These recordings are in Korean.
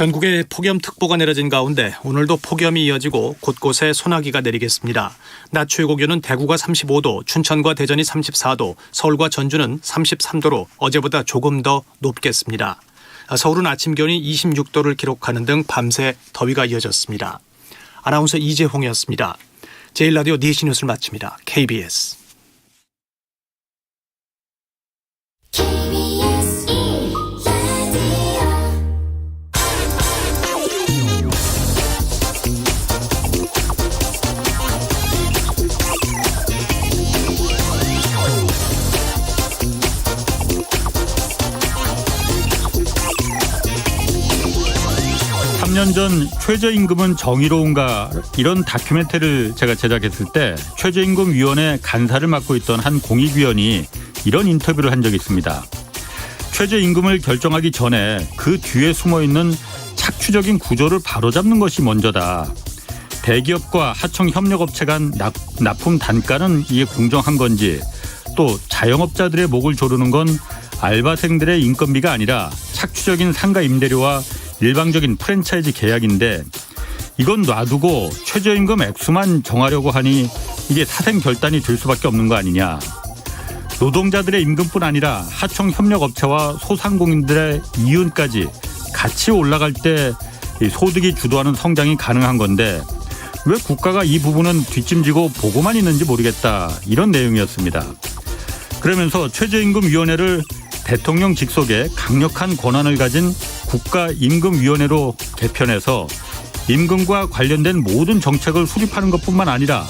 전국에 폭염특보가 내려진 가운데 오늘도 폭염이 이어지고 곳곳에 소나기가 내리겠습니다. 낮 최고 기온은 대구가 35도, 춘천과 대전이 34도, 서울과 전주는 33도로 어제보다 조금 더 높겠습니다. 서울은 아침 기온이 26도를 기록하는 등 밤새 더위가 이어졌습니다. 아나운서 이재홍이었습니다. 제1라디오 4시 뉴스를 마칩니다. KBS. 3년 전 최저임금은 정의로운가 이런 다큐멘터리를 제가 제작했을 때 최저임금위원회 간사를 맡고 있던 한 공익위원이 이런 인터뷰를 한 적이 있습니다. 최저임금을 결정하기 전에 그 뒤에 숨어있는 착취적인 구조를 바로잡는 것이 먼저다. 대기업과 하청 협력업체 간 납품 단가는 이게 공정한 건지, 또 자영업자들의 목을 조르는 건 알바생들의 인건비가 아니라 착취적인 상가 임대료와 일방적인 프랜차이즈 계약인데, 이건 놔두고 최저임금 액수만 정하려고 하니 이게 사생결단이 될 수밖에 없는 거 아니냐. 노동자들의 임금뿐 아니라 하청 협력업체와 소상공인들의 이윤까지 같이 올라갈 때 소득이 주도하는 성장이 가능한 건데 왜 국가가 이 부분은 뒷짐지고 보고만 있는지 모르겠다, 이런 내용이었습니다. 그러면서 최저임금위원회를 대통령 직속에 강력한 권한을 가진 국가임금위원회로 개편해서 임금과 관련된 모든 정책을 수립하는 것뿐만 아니라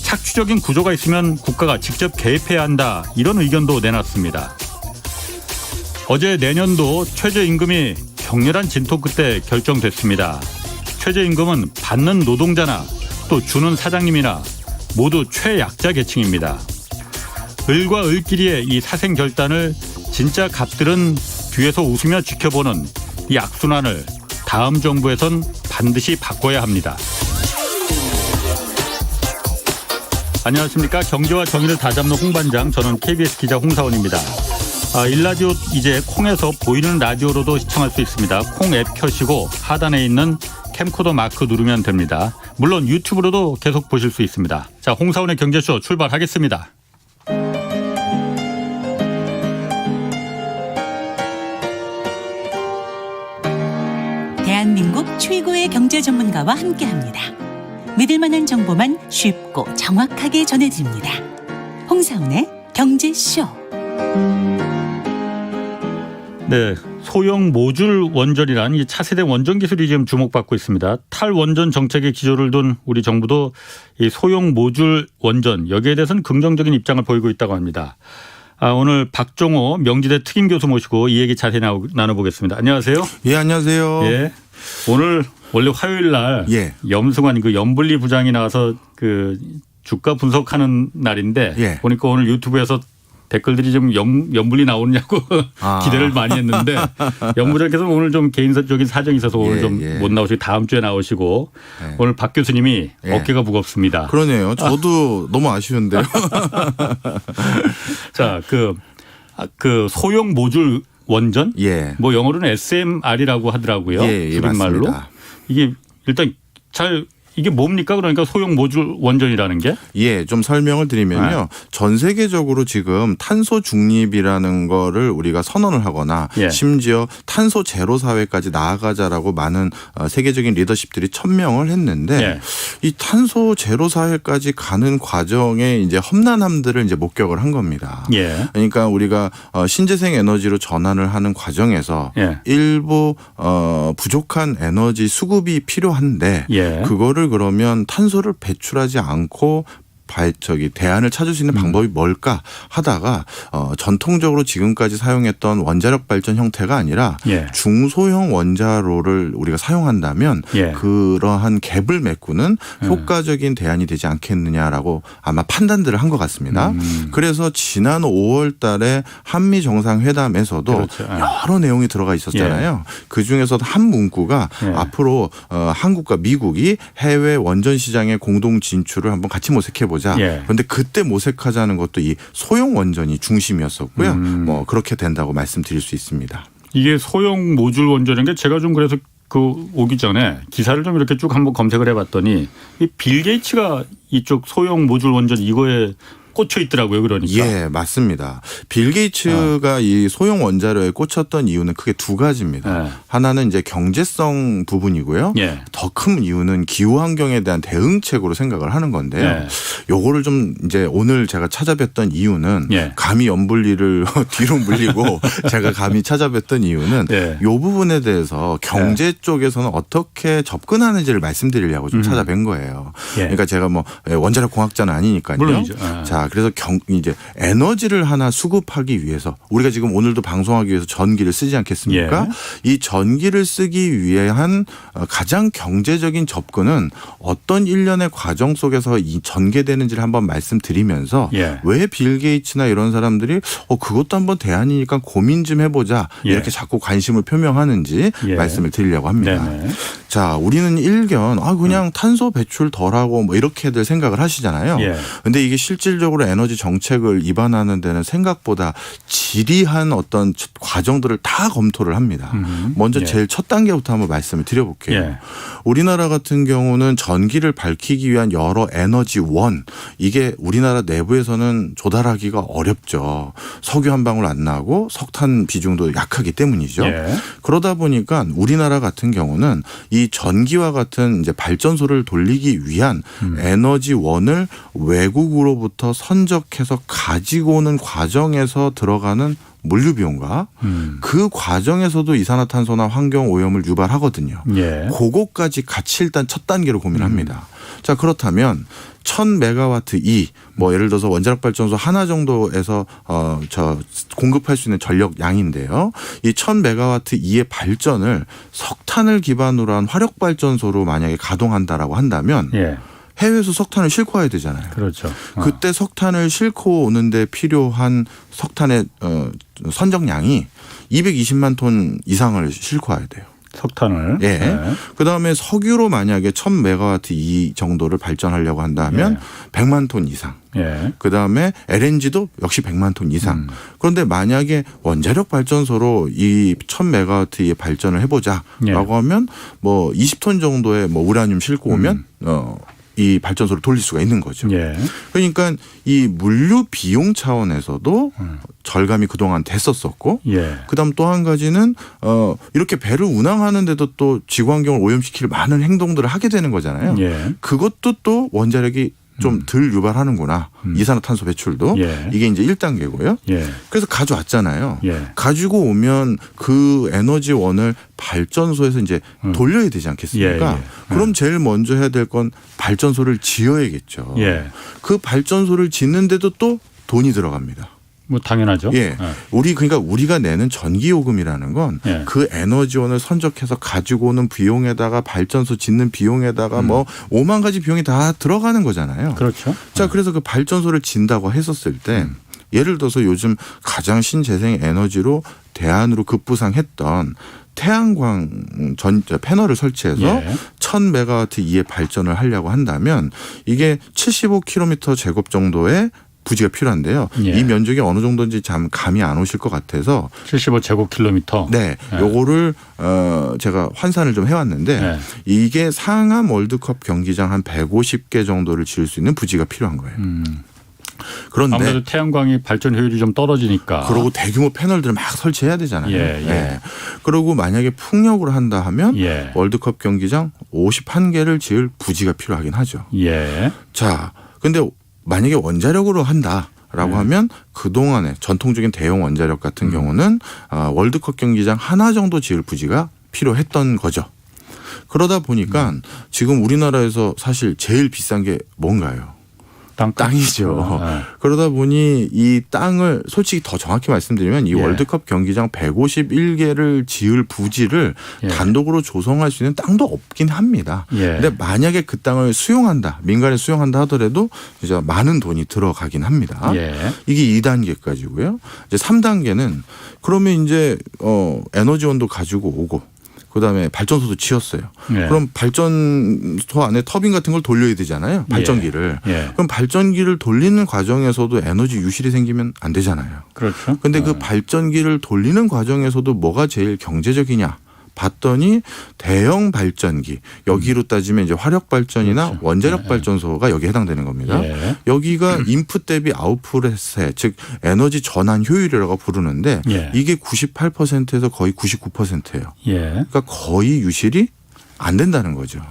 착취적인 구조가 있으면 국가가 직접 개입해야 한다, 이런 의견도 내놨습니다. 어제 내년도 최저임금이 격렬한 진통 끝에 결정됐습니다. 최저임금은 받는 노동자나 또 주는 사장님이나 모두 최약자 계층입니다. 을과 을끼리의 이 사생결단을 진짜 갑들은 뒤에서 웃으며 지켜보는 이 악순환을 다음 정부에선 반드시 바꿔야 합니다. 안녕하십니까. 경제와 정의를 다잡는 홍반장, 저는 KBS 기자 홍사원입니다. 1라디오 이제 콩에서 보이는 라디오로도 시청할 수 있습니다. 콩 앱 켜시고 하단에 있는 캠코더 마크 누르면 됩니다. 물론 유튜브로도 계속 보실 수 있습니다. 자, 홍사원의 경제쇼 출발하겠습니다. 대한민국 최고의 경제 전문가와 함께합니다. 믿을 만한 정보만 쉽고 정확하게 전해드립니다. 홍사훈의 경제쇼. 네, 소형 모듈 원전이란 이 차세대 원전 기술이 지금 주목받고 있습니다. 탈원전 정책의 기조를 둔 우리 정부도 이 소형 모듈 원전, 여기에 대해서는 긍정적인 입장을 보이고 있다고 합니다. 오늘 박종호 명지대 특임 교수 모시고 이 얘기 자세히 나눠보겠습니다. 안녕하세요. 예, 안녕하세요. 예. 오늘 원래 화요일 날 염승환 그 염블리 부장이 나와서 그 주가 분석하는 날인데 보니까 오늘 유튜브에서 댓글들이 좀 염블리 나오느냐고 기대를 많이 했는데 염 부장께서는 오늘 좀 개인적인 사정이 있어서 오늘 좀 못 나오시고 다음 주에 나오시고 오늘 박 교수님이 어깨가 무겁습니다. 그러네요. 저도 너무 아쉬운데요. 자, 그 소형 모듈 원전, 뭐 영어로는 SMR이라고 하더라고요. 줄임말로. 이게 일단 이게 뭡니까? 그러니까 소형 모듈 원전이라는 게? 예, 좀 설명을 드리면요. 전 세계적으로 지금 탄소 중립이라는 거를 우리가 선언을 하거나 심지어 탄소 제로 사회까지 나아가자라고 많은 세계적인 리더십들이 천명을 했는데 이 탄소 제로 사회까지 가는 과정에 이제 험난함들을 이제 목격을 한 겁니다. 그러니까 우리가 신재생 에너지로 전환을 하는 과정에서 일부 부족한 에너지 수급이 필요한데 그거를 그러면 탄소를 배출하지 않고 대안을 찾을 수 있는 방법이 뭘까 하다가 전통적으로 지금까지 사용했던 원자력 발전 형태가 아니라 중소형 원자로를 우리가 사용한다면 그러한 갭을 메꾸는 효과적인 대안이 되지 않겠느냐라고 아마 판단들을 한 것 같습니다. 그래서 지난 5월 달에 한미 정상회담에서도 여러 내용이 들어가 있었잖아요. 그중에서도 한 문구가 앞으로 한국과 미국이 해외 원전 시장의 공동 진출을 한번 같이 모색해보자. 그런데 그때 모색하자는 것도 이 소형 원전이 중심이었었고요. 뭐 그렇게 된다고 말씀드릴 수 있습니다. 이게 소형 모듈 원전인 게 제가 좀 그래서 오기 전에 기사를 좀 이렇게 쭉 한번 검색을 해봤더니 이 빌 게이츠가 이쪽 소형 모듈 원전 이거에 꽂혀 있더라고요. 그러니까. 예, 맞습니다. 빌 게이츠가 이 소형 원자로에 꽂혔던 이유는 크게 두 가지입니다. 하나는 이제 경제성 부분이고요. 더 큰 이유는 기후 환경에 대한 대응책으로 생각을 하는 건데요. 요거를 좀 이제 오늘 제가 찾아뵀던 이유는 감히 연불리를 뒤로 물리고 제가 감히 찾아뵀던 이유는 요 부분에 대해서 경제 쪽에서는 어떻게 접근하는지를 말씀드리려고 좀 찾아뵌 거예요. 그러니까 제가 뭐 원자력 공학자는 아니니까요. 물론이죠. 자, 그래서 이제 에너지를 하나 수급하기 위해서 우리가 지금 오늘도 방송하기 위해서 전기를 쓰지 않겠습니까? 이 전기를 쓰기 위한 가장 경제적인 접근은 어떤 일련의 과정 속에서 이 전개되는지를 한번 말씀드리면서 왜 빌 게이츠나 이런 사람들이 그것도 한번 대안이니까 고민 좀 해보자 이렇게 자꾸 관심을 표명하는지 말씀을 드리려고 합니다. 자, 우리는 일견 그냥 탄소 배출 덜하고 뭐 이렇게들 생각을 하시잖아요. 그런데 이게 실질적으로 에너지 정책을 입안하는 데는 생각보다 지리한 어떤 과정들을 다 검토를 합니다. 먼저 제일 첫 단계부터 한번 말씀을 드려볼게요. 우리나라 같은 경우는 전기를 밝히기 위한 여러 에너지원 이게 우리나라 내부에서는 조달하기가 어렵죠. 석유 한 방울 안 나고 석탄 비중도 약하기 때문이죠. 그러다 보니까 우리나라 같은 경우는 이 전기와 같은 이제 발전소를 돌리기 위한 에너지원을 외국으로부터 선적해서 가지고 오는 과정에서 들어가는 물류 비용과 그 과정에서도 이산화탄소나 환경 오염을 유발하거든요. 그거까지 같이 일단 첫 단계로 고민합니다. 자, 그렇다면 1000메가와트 뭐 예를 들어서 원자력 발전소 하나 정도에서 공급할 수 있는 전력 양인데요. 이 1000메가와트 의 발전을 석탄을 기반으로 한 화력 발전소로 만약에 가동한다라고 한다면 해외에서 석탄을 싣고 와야 되잖아요. 그렇죠. 그때 석탄을 싣고 오는데 필요한 석탄의 선적량이 220만 톤 이상을 싣고 와야 돼요. 석탄을. 그다음에 석유로 만약에 1000메가와트 이 정도를 발전하려고 한다면 100만 톤 이상. 그다음에 LNG도 역시 100만 톤 이상. 그런데 만약에 원자력 발전소로 이 1000메가와트의 발전을 해보자라고 하면 뭐 20톤 정도의 뭐 우라늄 싣고 오면 이 발전소를 돌릴 수가 있는 거죠. 그러니까 이 물류 비용 차원에서도 절감이 그동안 됐었었고 그다음 또 한 가지는 이렇게 배를 운항하는데도 또 지구 환경을 오염시킬 많은 행동들을 하게 되는 거잖아요. 그것도 또 원자력이 좀 덜 유발하는구나. 이산화탄소 배출도. 이게 이제 1단계고요. 그래서 가져왔잖아요. 가지고 오면 그 에너지원을 발전소에서 이제 돌려야 되지 않겠습니까? 그럼 제일 먼저 해야 될 건 발전소를 지어야겠죠. 그 발전소를 짓는데도 또 돈이 들어갑니다. 뭐 당연하죠. 그러니까 우리가 내는 전기요금이라는 건 그 에너지원을 선적해서 가지고 오는 비용에다가 발전소 짓는 비용에다가 뭐 5만 가지 비용이 다 들어가는 거잖아요. 그렇죠. 자, 그래서 그 발전소를 진다고 했었을 때 예를 들어서 요즘 가장 신재생 에너지로 대안으로 급부상했던 태양광 패널을 설치해서 1000메가와트 이의 발전을 하려고 한다면 이게 75km 제곱 정도의 부지가 필요한데요. 이 면적이 어느 정도인지 참 감이 안 오실 것 같아서 75제곱킬로미터. 요거를 제가 환산을 좀 해왔는데 이게 상암 월드컵 경기장 한 150개 정도를 지을 수 있는 부지가 필요한 거예요. 그런데 아무래도 태양광이 발전 효율이 좀 떨어지니까. 그리고 대규모 패널들을 막 설치해야 되잖아요. 그리고 만약에 풍력으로 한다 하면 월드컵 경기장 51개를 지을 부지가 필요하긴 하죠. 자, 근데 만약에 원자력으로 한다라고 하면 그동안의 전통적인 대형 원자력 같은 경우는 월드컵 경기장 하나 정도 지을 부지가 필요했던 거죠. 그러다 보니까 지금 우리나라에서 사실 제일 비싼 게 뭔가요? 땅이죠. 그러다 보니 이 땅을 솔직히 더 정확히 말씀드리면 이 월드컵 경기장 151개를 지을 부지를 단독으로 조성할 수 있는 땅도 없긴 합니다. 근데 만약에 그 땅을 수용한다, 민간에 수용한다 하더라도 이제 많은 돈이 들어가긴 합니다. 이게 2단계까지고요. 이제 3단계는 그러면 이제 에너지원도 가지고 오고 그다음에 발전소도 지었어요. 그럼 발전소 안에 터빈 같은 걸 돌려야 되잖아요. 발전기를. 그럼 발전기를 돌리는 과정에서도 에너지 유실이 생기면 안 되잖아요. 그렇죠. 그런데 그 발전기를 돌리는 과정에서도 뭐가 제일 경제적이냐. 봤더니 대형 발전기 여기로 따지면 이제 화력 발전이나 그렇죠. 원자력 발전소가 여기에 해당되는 겁니다. 예. 여기가 인풋 대비 아웃풋의 즉 에너지 전환 효율이라고 부르는데 예. 이게 98%에서 거의 99%예요. 예. 그러니까 거의 유실이 안 된다는 거죠.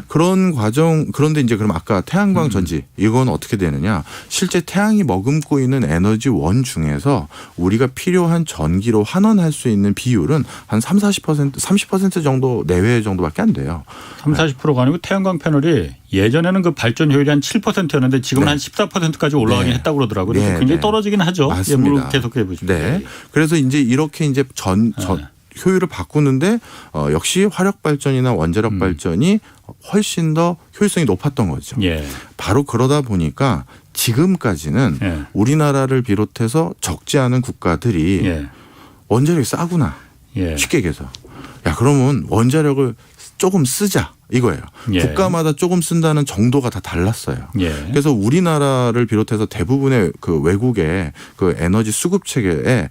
그런 과정 그런데 이제 그럼 아까 태양광 전지 이건 어떻게 되느냐? 실제 태양이 머금고 있는 에너지 원 중에서 우리가 필요한 전기로 환원할 수 있는 비율은 한 30% 정도 내외 정도밖에 안 돼요. 30-40%가 아니고 태양광 패널이 예전에는 그 발전 효율이 한 7%였는데 지금은 네. 한 14%까지 올라가긴 네. 했다고 그러더라고요. 그래서 네. 굉장히 네. 떨어지긴 하죠. 맞습니다. 계속해 보시면. 네. 그래서 이제 이렇게 이제 효율을 바꾸는데 역시 화력 발전이나 원자력 발전이 훨씬 더 효율성이 높았던 거죠. 예. 바로 그러다 보니까 지금까지는 예. 우리나라를 비롯해서 적지 않은 국가들이 예. 원자력이 싸구나. 예. 쉽게 얘기해서. 야 그러면 원자력을 조금 쓰자 이거예요. 예. 국가마다 조금 쓴다는 정도가 다 달랐어요. 예. 그래서 우리나라를 비롯해서 대부분의 그 외국의 그 에너지 수급 체계에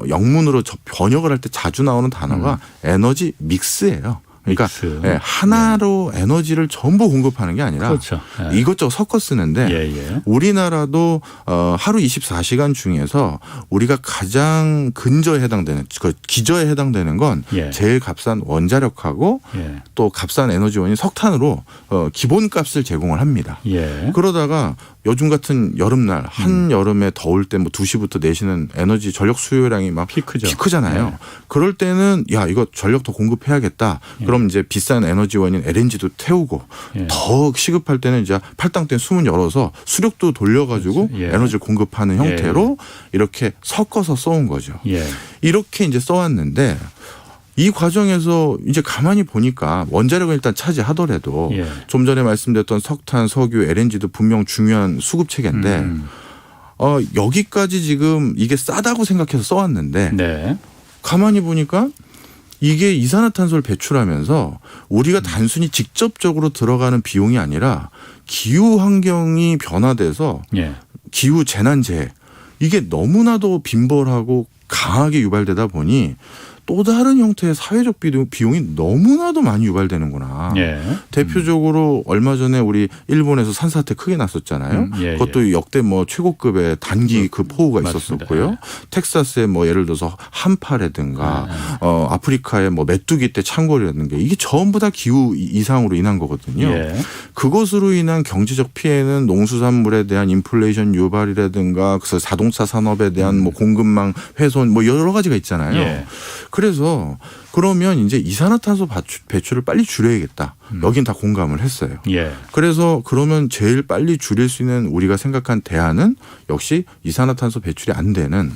영문으로 번역을 할 때 자주 나오는 단어가 에너지 믹스예요. 그러니까 믹스. 예, 하나로 에너지를 전부 공급하는 게 아니라 그렇죠. 예. 이것저것 섞어 쓰는데 예. 우리나라도 하루 24시간 중에서 우리가 가장 근저에 해당되는 그 기저에 해당되는 건 예. 제일 값싼 원자력하고 예. 또 값싼 에너지원인 석탄으로 기본값을 제공을 합니다. 예. 그러다가 요즘 같은 여름날 한 여름에 더울 때 뭐 2시부터 4시는 에너지 전력 수요량이 막 피크죠. 피크잖아요. 네. 그럴 때는 야 이거 전력 더 공급해야겠다. 그럼 이제 비싼 에너지원인 LNG도 태우고 예. 더 시급할 때는 이제 팔당된 수문 열어서 수력도 돌려가지고 그렇죠. 예. 에너지를 공급하는 형태로 이렇게 섞어서 써온 거죠. 예. 이렇게 이제 써왔는데 이 과정에서 이제 가만히 보니까 원자력을 일단 차지하더라도 예. 좀 전에 말씀드렸던 석탄, 석유, LNG도 분명 중요한 수급 체계인데 여기까지 지금 이게 싸다고 생각해서 써왔는데 네. 가만히 보니까 이게 이산화탄소를 배출하면서 우리가 단순히 직접적으로 들어가는 비용이 아니라 기후 환경이 변화돼서 예. 기후 재난재해 이게 너무나도 빈벌하고 강하게 유발되다 보니 또 다른 형태의 사회적 비용이 너무나도 많이 유발되는구나. 예. 대표적으로 얼마 전에 우리 일본에서 산사태 크게 났었잖아요. 예. 그것도 역대 뭐 최고급의 단기 그 폭우가 맞습니다. 있었었고요. 예. 텍사스에 뭐 예를 들어서 한파라든가 아프리카의 뭐 메뚜기 때 창궐이라든가 이게 전부 다 기후 이상으로 인한 거거든요. 예. 그것으로 인한 경제적 피해는 농수산물에 대한 인플레이션 유발이라든가 그래서 자동차 산업에 대한 뭐 공급망 훼손 뭐 여러 가지가 있잖아요. 예. 그래서 그러면 이제 이산화탄소 배출을 빨리 줄여야겠다. 여긴 다 공감을 했어요. 예. 그래서 그러면 제일 빨리 줄일 수 있는 우리가 생각한 대안은 역시 이산화탄소 배출이 안 되는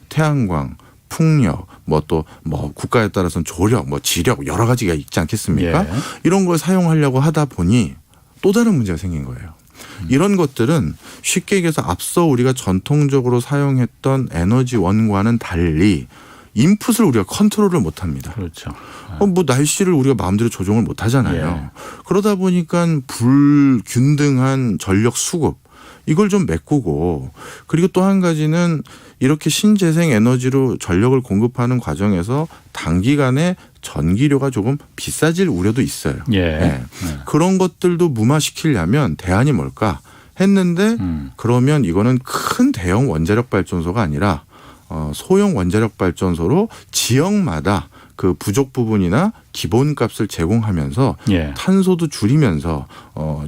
태양광, 풍력, 뭐 또 뭐 국가에 따라서는 조력, 뭐 지력 여러 가지가 있지 않겠습니까? 예. 이런 걸 사용하려고 하다 보니 또 다른 문제가 생긴 거예요. 이런 것들은 쉽게 얘기해서 앞서 우리가 전통적으로 사용했던 에너지원과는 달리 인풋을 우리가 컨트롤을 못합니다. 그렇죠. 뭐 날씨를 우리가 마음대로 조정을 못하잖아요. 예. 그러다 보니까 불균등한 전력 수급 이걸 좀 메꾸고 그리고 또 한 가지는 이렇게 신재생 에너지로 전력을 공급하는 과정에서 단기간에 전기료가 조금 비싸질 우려도 있어요. 예. 네. 그런 것들도 무마시키려면 대안이 뭘까 했는데 그러면 이거는 큰 대형 원자력 발전소가 아니라 소형 원자력 발전소로 지역마다 그 부족 부분이나 기본값을 제공하면서 예. 탄소도 줄이면서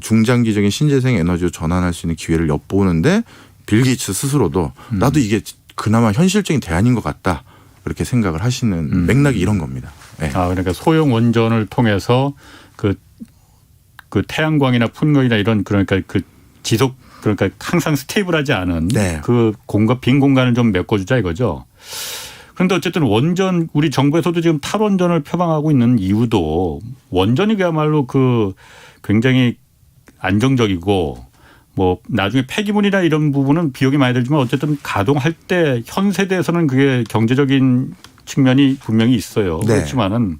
중장기적인 신재생 에너지로 전환할 수 있는 기회를 엿보는데 빌 게이츠 스스로도 나도 이게 그나마 현실적인 대안인 것 같다 그렇게 생각을 하시는 맥락이 이런 겁니다. 네. 아 그러니까 소형 원전을 통해서 그 태양광이나 풍력이나 이런 그러니까 그 지속 그러니까 항상 스테이블하지 않은 네. 그 빈 공간을 좀 메꿔주자 이거죠. 그런데 어쨌든 원전 우리 정부에서도 지금 탈원전을 표방하고 있는 이유도 원전이 그야말로 그 굉장히 안정적이고 뭐 나중에 폐기물이나 이런 부분은 비용이 많이 들지만 어쨌든 가동할 때 현 세대에서는 그게 경제적인 측면이 분명히 있어요. 네. 그렇지만은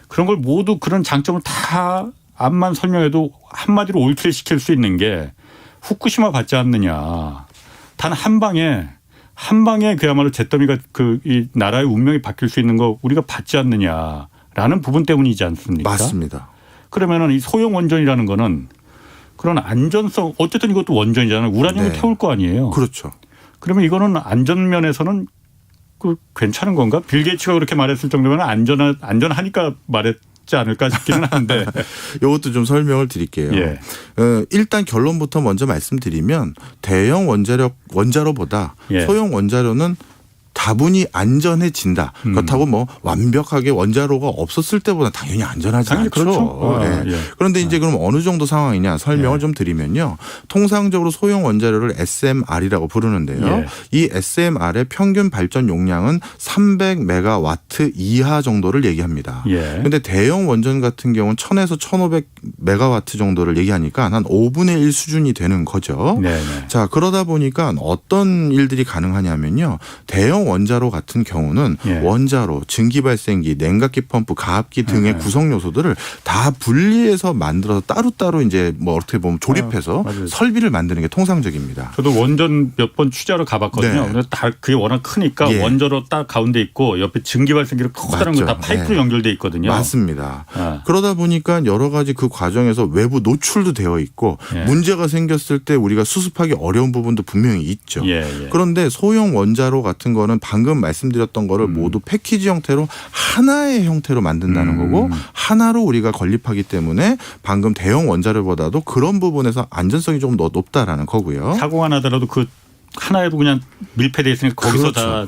그런 걸 모두 그런 장점을 다 앞만 설명해도 한마디로 올킬시킬 수 있는 게 후쿠시마 받지 않느냐. 단 한 방에 그야말로 잿더미가 이 나라의 운명이 바뀔 수 있는 거 우리가 받지 않느냐라는 라는 부분 때문이지 않습니까? 맞습니다. 그러면은 이 소형 원전이라는 거는 그런 안전성 어쨌든 이것도 원전이잖아요. 우라늄을 네. 태울 거 아니에요. 그렇죠. 그러면 이거는 안전면에서는 그 괜찮은 건가? 빌 게이츠가 그렇게 말했을 정도면 안전하니까 말했지 않을까 싶기는 한데. 이것도 좀 설명을 드릴게요. 예. 일단 결론부터 먼저 말씀드리면 대형 원자로보다 예. 소형 원자로는 다분히 안전해진다. 그렇다고 뭐 완벽하게 원자로가 없었을 때보다 당연히 안전하지 당연히 않죠. 그렇죠. 예. 예. 그런데 이제 그럼 어느 정도 상황이냐 설명을 좀 드리면요. 통상적으로 소형 원자로를 SMR이라고 부르는데요. 예. 이 SMR의 평균 발전 용량은 300메가와트 이하 정도를 얘기합니다. 그런데 예. 대형 원전 같은 경우는 1000에서 1500메가와트 정도를 얘기하니까 한 5분의 1 수준이 되는 거죠. 네네. 자, 그러다 보니까 어떤 일들이 가능하냐면요. 대형 원자로 같은 경우는 예. 원자로, 증기발생기, 냉각기 펌프, 가압기 등의 구성 요소들을 다 분리해서 만들어서 따로따로 이제 뭐 어떻게 보면 조립해서 맞아요. 설비를 만드는 게 통상적입니다. 저도 원전 몇 번 취재하러 가봤거든요. 네. 근데 다 그게 워낙 크니까 예. 원자로 딱 가운데 있고 옆에 증기발생기로 커다란 거 다 맞죠. 파이프로 네. 연결돼 있거든요. 맞습니다. 아. 그러다 보니까 여러 가지 그 과정에서 외부 노출도 되어 있고 예. 문제가 생겼을 때 우리가 수습하기 어려운 부분도 분명히 있죠. 예, 예. 그런데 소형 원자로 같은 거는 방금 말씀드렸던 거를 모두 패키지 형태로 하나의 형태로 만든다는 거고 하나로 우리가 건립하기 때문에 방금 대형 원자로보다도 그런 부분에서 안전성이 조금 더 높다라는 거고요. 사고가 나더라도 그 하나에도 그냥 밀폐돼 있으니까 거기서 그렇죠. 다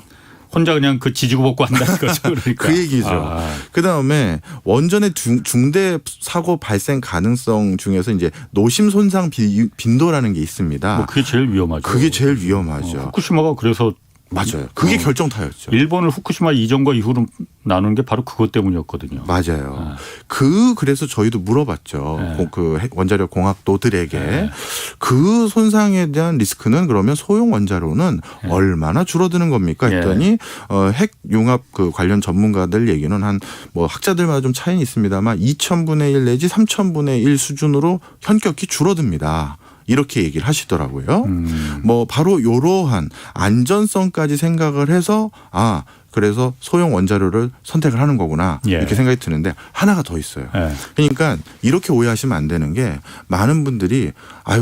혼자 그냥 그 지지고 볶고 한다는 거죠. 그러니까. 그 얘기죠. 아. 그다음에 원전의 중대 사고 발생 가능성 중에서 이제 노심 손상 빈도라는 게 있습니다. 뭐 그게 제일 위험하죠. 그게 제일 위험하죠. 후쿠시마가 그래서 맞아요. 그게 결정타였죠. 일본을 후쿠시마 이전과 이후로 나누는 게 바로 그것 때문이었거든요. 맞아요. 그래서 저희도 물어봤죠. 네. 그 원자력 공학도들에게 네. 그 손상에 대한 리스크는 그러면 소형 원자로는 얼마나 줄어드는 겁니까? 했더니 핵 융합 그 관련 전문가들 얘기는 한 뭐 학자들마다 좀 차이는 있습니다만 2000분의 1 내지 3000분의 1 수준으로 현격히 줄어듭니다. 이렇게 얘기를 하시더라고요. 뭐 바로 이러한 안전성까지 생각을 해서 그래서 소형 원자로를 선택을 하는 거구나 예. 이렇게 생각이 드는데 하나가 더 있어요. 예. 그러니까 이렇게 오해하시면 안 되는 게 많은 분들이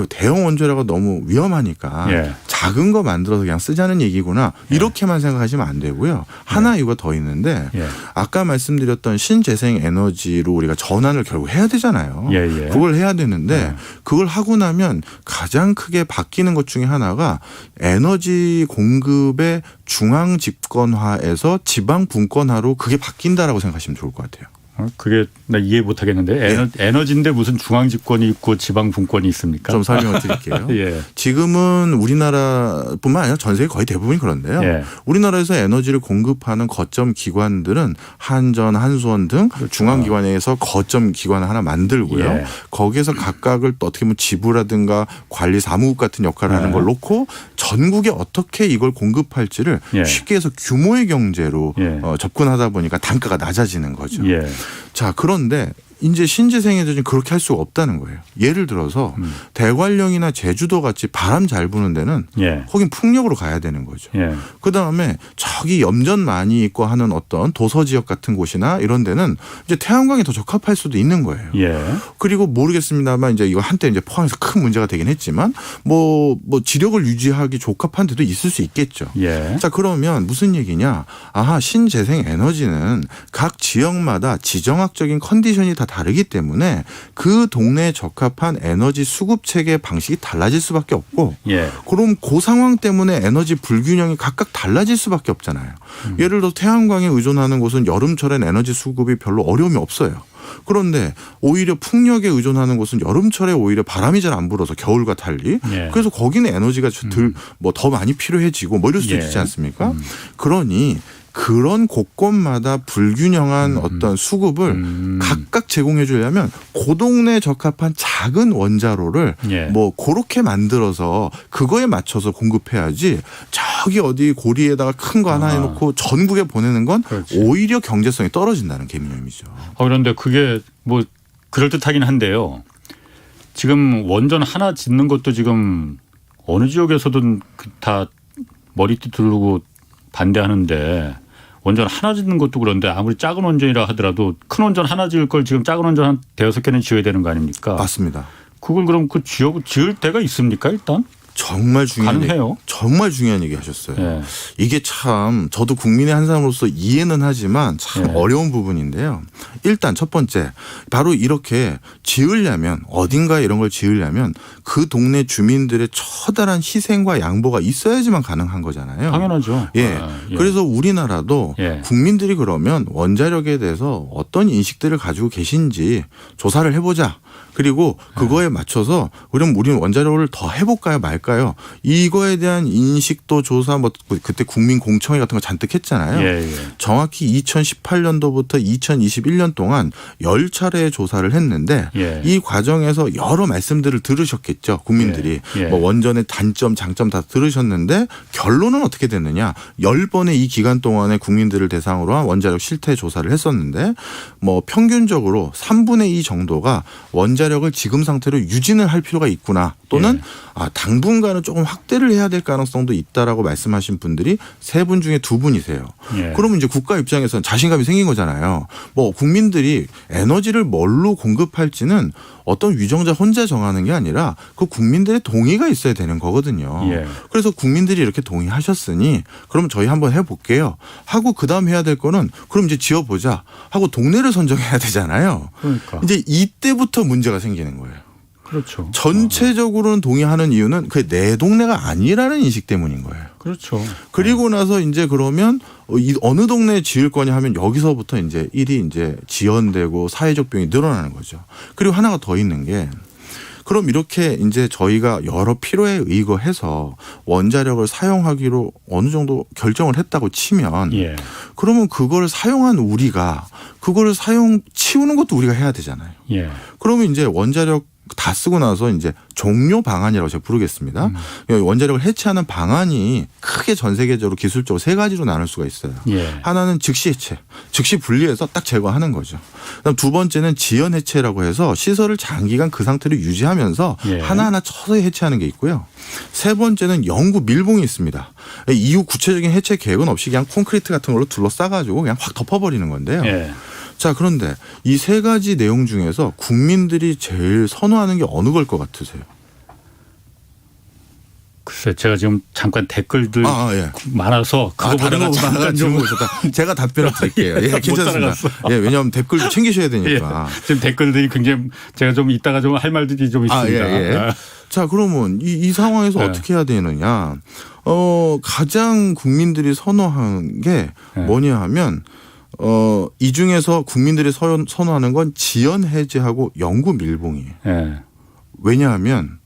대형 원자로가 너무 위험하니까 예. 작은 거 만들어서 그냥 쓰자는 얘기구나 이렇게만 생각하시면 안 되고요. 하나 이유가 더 있는데 예. 아까 말씀드렸던 신재생 에너지로 우리가 전환을 결국 해야 되잖아요. 예. 그걸 해야 되는데 그걸 하고 나면 가장 크게 바뀌는 것 중에 하나가 에너지 공급의 중앙 집권화에서 지방 분권화로 그게 바뀐다라고 생각하시면 좋을 것 같아요. 그게 나 이해 못 하겠는데 에너지인데 무슨 중앙 집권이 있고 지방 분권이 있습니까? 좀 설명을 드릴게요. 예. 지금은 우리나라뿐만 아니라 전 세계 거의 대부분이 그런데요. 예. 우리나라에서 에너지를 공급하는 거점 기관들은 한전, 한수원 등 중앙 기관에서 거점 기관을 하나 만들고요. 예. 거기에서 각각을 또 어떻게 보면 지부라든가 관리 사무국 같은 역할을 하는 걸 놓고 전국에 어떻게 이걸 공급할지를 예. 쉽게 해서 규모의 경제로 예. 접근하다 보니까 단가가 낮아지는 거죠. 예. 자, 그런데 이제 신재생에너지는 그렇게 할 수가 없다는 거예요. 예를 들어서 대관령이나 제주도 같이 바람 잘 부는 데는 예. 거긴 풍력으로 가야 되는 거죠. 예. 그다음에 저기 염전 많이 있고 하는 어떤 도서 지역 같은 곳이나 이런 데는 이제 태양광이 더 적합할 수도 있는 거예요. 예. 그리고 모르겠습니다만 이제 이거 한때 이제 포항에서 큰 문제가 되긴 했지만 뭐 지력을 유지하기 적합한 데도 있을 수 있겠죠. 예. 자, 그러면 무슨 얘기냐? 신재생 에너지는 각 지역마다 지정학적인 컨디션이 다 다르기 때문에 그 동네에 적합한 에너지 수급 체계 방식이 달라질 수밖에 없고 예. 그럼 그 상황 때문에 에너지 불균형이 각각 달라질 수밖에 없잖아요. 예를 들어 태양광에 의존하는 곳은 여름철엔 에너지 수급이 별로 어려움이 없어요. 그런데 오히려 풍력에 의존하는 곳은 여름철에 오히려 바람이 잘 안 불어서 겨울과 달리 예. 그래서 거기는 에너지가 더 많이 필요해지고 뭐 이럴 수 예. 있지 않습니까? 그러니 그런 곳곳마다 불균형한 어떤 수급을 각각 제공해 주려면 그 동네에 적합한 작은 원자로를 예. 뭐 그렇게 만들어서 그거에 맞춰서 공급해야지 저기 어디 고리에다가 큰 거 하나 해놓고 전국에 보내는 건 그렇지. 오히려 경제성이 떨어진다는 개념이죠. 그런데 그게 뭐 그럴듯하긴 한데요. 지금 원전 하나 짓는 것도 지금 어느 지역에서든 다 머리띠 두르고 반대하는데 원전 하나 짓는 것도 그런데 아무리 작은 원전이라 하더라도 큰 원전 하나 지을 걸 지금 작은 원전 한 5개는 지어야 되는 거 아닙니까? 맞습니다. 그걸 그럼 그 지을 데가 있습니까 일단? 정말 중요한 가능해요. 정말 중요한 얘기 하셨어요. 예. 이게 참 저도 국민의 한 사람으로서 이해는 하지만 참 예. 어려운 부분인데요. 일단 첫 번째 바로 이렇게 지으려면 어딘가에 이런 걸 지으려면 그 동네 주민들의 처절한 희생과 양보가 있어야지만 가능한 거잖아요. 당연하죠. 예. 예. 그래서 우리나라도 예. 국민들이 그러면 원자력에 대해서 어떤 인식들을 가지고 계신지 조사를 해보자. 그리고 그거에 맞춰서 우리는 원자력을 더 해볼까요 말까요? 이거에 대한 인식도 조사 뭐 그때 국민공청회 같은 거 잔뜩 했잖아요. 예, 예. 정확히 2018년도부터 2021년 동안 10차례의 조사를 했는데 예. 이 과정에서 여러 말씀들을 들으셨겠죠. 국민들이. 예. 예. 뭐 원전의 단점 장점 다 들으셨는데 결론은 어떻게 됐느냐. 10번의 이 기간 동안에 국민들을 대상으로 한 원자력 실태 조사를 했었는데 뭐 평균적으로 3분의 2 정도가 원자력을 지금 상태로 유지는 할 필요가 있구나 또는 당분간은 조금 확대를 해야 될 가능성도 있다라고 말씀하신 분들이 3분 중에 2분이세요. 예. 그러면 이제 국가 입장에서는 자신감이 생긴 거잖아요. 뭐 국민들이 에너지를 뭘로 공급할지는 어떤 위정자 혼자 정하는 게 아니라 그 국민들의 동의가 있어야 되는 거거든요. 예. 그래서 국민들이 이렇게 동의하셨으니 그럼 저희 한번 해볼게요. 하고 그다음 해야 될 거는 그럼 이제 지어보자 하고 동네를 선정해야 되잖아요. 그러니까. 이제 이때부터 문제가 생기는 거예요. 그렇죠. 전체적으로는 동의하는 이유는 그게 내 동네가 아니라는 인식 때문인 거예요. 그렇죠. 그리고 나서 이제 그러면 어느 동네에 지을 거냐 하면 여기서부터 이제 일이 이제 지연되고 사회적 비용이 늘어나는 거죠. 그리고 하나가 더 있는 게 그럼 이렇게 이제 저희가 여러 필요에 의거해서 원자력을 사용하기로 어느 정도 결정을 했다고 치면 예. 그러면 그걸 사용한 우리가 그거를 치우는 것도 우리가 해야 되잖아요. 예. 그러면 이제 원자력 다 쓰고 나서 이제 종료 방안이라고 제가 부르겠습니다. 원자력을 해체하는 방안이 크게 전 세계적으로 기술적으로 3가지로 나눌 수가 있어요. 예. 하나는 즉시 해체, 즉시 분리해서 딱 제거하는 거죠. 그다음 두 번째는 지연 해체라고 해서 시설을 장기간 그 상태로 유지하면서 예. 하나하나 서서히 해체하는 게 있고요. 세 번째는 영구 밀봉이 있습니다. 이후 구체적인 해체 계획은 없이 그냥 콘크리트 같은 걸로 둘러싸가지고 그냥 확 덮어버리는 건데요. 예. 자, 그런데 이 3가지 내용 중에서 국민들이 제일 선호하는 게 어느 걸 것 같으세요? 글쎄 제가 지금 잠깐 댓글들 예. 많아서 그거 다른 보다가 거보다가 잠깐 질문 좀 오셨다. 제가 답변을 드릴게요. 예, 못 괜찮습니다. 따라갔어. 예, 왜냐하면 댓글도 챙기셔야 되니까. 예. 지금 댓글들이 굉장히 제가 좀 이따가 좀 할 말들이 좀 있습니다. 예. 자, 그러면 이 상황에서 예. 어떻게 해야 되느냐? 가장 국민들이 선호한 게 뭐냐 하면 이 중에서 국민들이 선호하는 건 지연 해제하고 영구 밀봉이에요. 예. 왜냐하면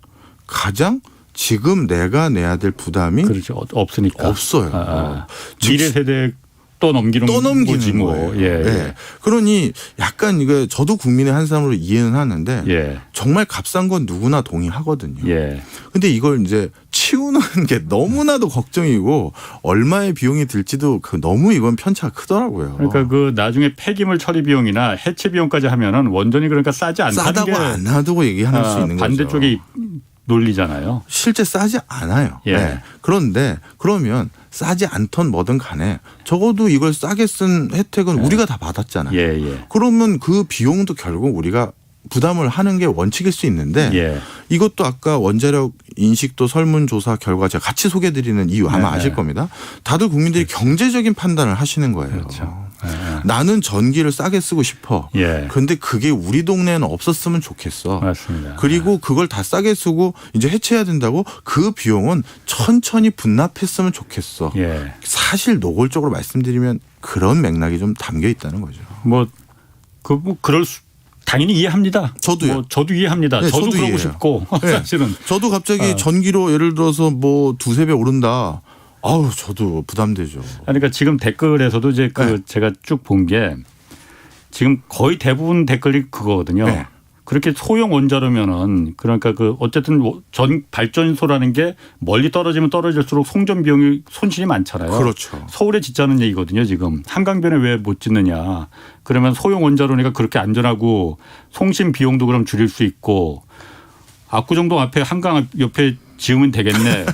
가장 지금 내가 내야 될 부담이 그렇죠. 없으니까. 없어요. 미래 세대 또 넘기는 거지 뭐. 거예요. 예. 네. 그러니 약간 이거 저도 국민의 한 사람으로 이해는 하는데 예. 정말 값싼 건 누구나 동의하거든요. 예. 근데 이걸 이제 치우는 게 너무나도 걱정이고 얼마의 비용이 들지도 너무 이건 편차가 크더라고요. 그러니까 그 나중에 폐기물 처리 비용이나 해체 비용까지 하면은 원전이 그러니까 싸지 않다는 싸다고 게 안 놔두고 얘기할 수 있는 거죠. 반대쪽의 논리잖아요. 실제 싸지 않아요. 예. 네. 그런데 그러면 싸지 않던 뭐든 간에 적어도 이걸 싸게 쓴 혜택은 우리가 다 받았잖아요. 예, 예. 그러면 그 비용도 결국 우리가 부담을 하는 게 원칙일 수 있는데 예. 이것도 아까 원자력 인식도 설문조사 결과 제가 같이 소개해드리는 이유 아마 네. 아실 겁니다. 다들 국민들이 경제적인 판단을 하시는 거예요. 그렇죠. 예. 나는 전기를 싸게 쓰고 싶어. 예. 그런데 그게 우리 동네에는 없었으면 좋겠어. 맞습니다. 그리고 그걸 다 싸게 쓰고 이제 해체해야 된다고 그 비용은 천천히 분납했으면 좋겠어. 예. 사실 노골적으로 말씀드리면 그런 맥락이 좀 담겨 있다는 거죠. 뭐 그럴 수 당연히 이해합니다. 저도요. 저도 이해합니다. 네, 저도 저도 그러고 이해해요. 싶고 네. 사실은. 저도 갑자기 전기료 예를 들어서 뭐 2-3배 오른다. 아우 저도 부담되죠. 그러니까 지금 댓글에서도 이제 네. 제가 쭉 본 게 지금 거의 대부분 댓글이 그거거든요. 네. 그렇게 소형 원자로면은 그러니까 어쨌든 전 발전소라는 게 멀리 떨어지면 떨어질수록 송전 비용이 손실이 많잖아요. 그렇죠. 서울에 짓자는 얘기거든요. 지금 한강변에 왜 못 짓느냐. 그러면 소형 원자로니까 그렇게 안전하고 송신 비용도 그럼 줄일 수 있고 압구정동 앞에 한강 옆에 지으면 되겠네.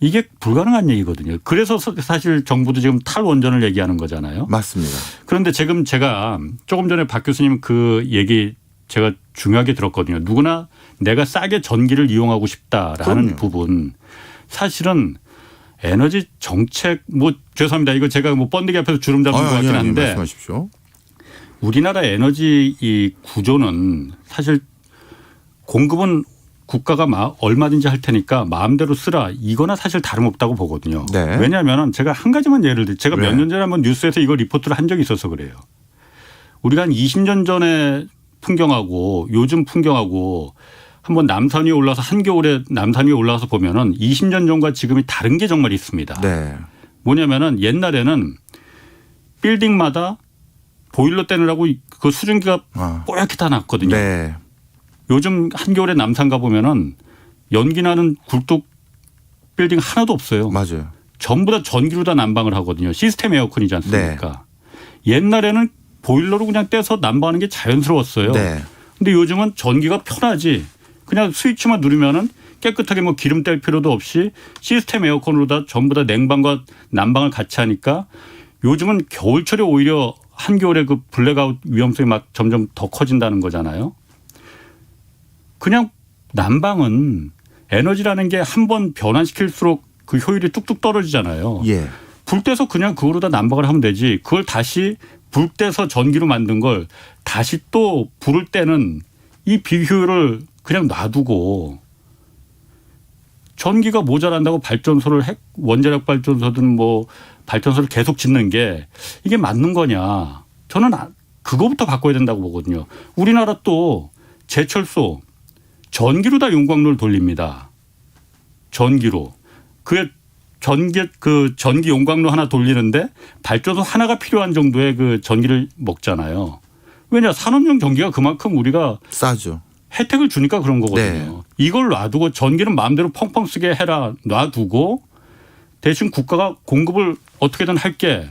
이게 불가능한 얘기거든요. 그래서 사실 정부도 지금 탈원전을 얘기하는 거잖아요. 맞습니다. 그런데 지금 제가 조금 전에 박 교수님 그 얘기 제가 중요하게 들었거든요. 누구나 내가 싸게 전기를 이용하고 싶다라는 그럼요. 부분. 사실은 에너지 정책 뭐 죄송합니다. 이거 제가 뭐 번데기 앞에서 주름 잡는 것 같긴 한데 말씀하십시오. 우리나라 에너지 이 구조는 사실 공급은 국가가 얼마든지 할 테니까 마음대로 쓰라 이거나 사실 다름없다고 보거든요. 네. 왜냐하면 제가 한 가지만 예를 들어 제가 몇 네. 년 전에 한번 뉴스에서 이거 리포트를 한 적이 있어서 그래요. 우리가 한 20년 전에 풍경하고 요즘 풍경하고 한번 남산 위에 올라서 한겨울에 남산 위에 올라가서 보면은 20년 전과 지금이 다른 게 정말 있습니다. 네. 뭐냐면은 옛날에는 빌딩마다 보일러 떼느라고 그 수증기가 뽀얗게 다 났거든요. 네. 요즘 한겨울에 남산 가보면은 연기 나는 굴뚝 빌딩 하나도 없어요. 맞아요. 전부 다 전기로 다 난방을 하거든요. 시스템 에어컨이지 않습니까? 네. 옛날에는 보일러로 그냥 떼서 난방하는 게 자연스러웠어요. 네. 근데 요즘은 전기가 편하지. 그냥 스위치만 누르면은 깨끗하게 뭐 기름 뗄 필요도 없이 시스템 에어컨으로 다 전부 다 냉방과 난방을 같이 하니까 요즘은 겨울철에 오히려 한겨울에 그 블랙아웃 위험성이 막 점점 더 커진다는 거잖아요. 그냥 난방은 에너지라는 게 한 번 변환시킬수록 그 효율이 뚝뚝 떨어지잖아요. 예. 불 떼서 그냥 그거로 다 난방을 하면 되지. 그걸 다시 불 떼서 전기로 만든 걸 다시 또 불을 떼는 이 비효율을 그냥 놔두고 전기가 모자란다고 발전소를 원자력 발전소든 뭐 발전소를 계속 짓는 게 이게 맞는 거냐. 저는 그거부터 바꿔야 된다고 보거든요. 우리나라 또 제철소 전기로 다 용광로를 돌립니다. 전기로. 그 전기 용광로 하나 돌리는데 발전소 하나가 필요한 정도의 그 전기를 먹잖아요. 왜냐 산업용 전기가 그만큼 우리가 싸죠. 혜택을 주니까 그런 거거든요. 네. 이걸 놔두고 전기는 마음대로 펑펑 쓰게 해라 놔두고 대신 국가가 공급을 어떻게든 할게.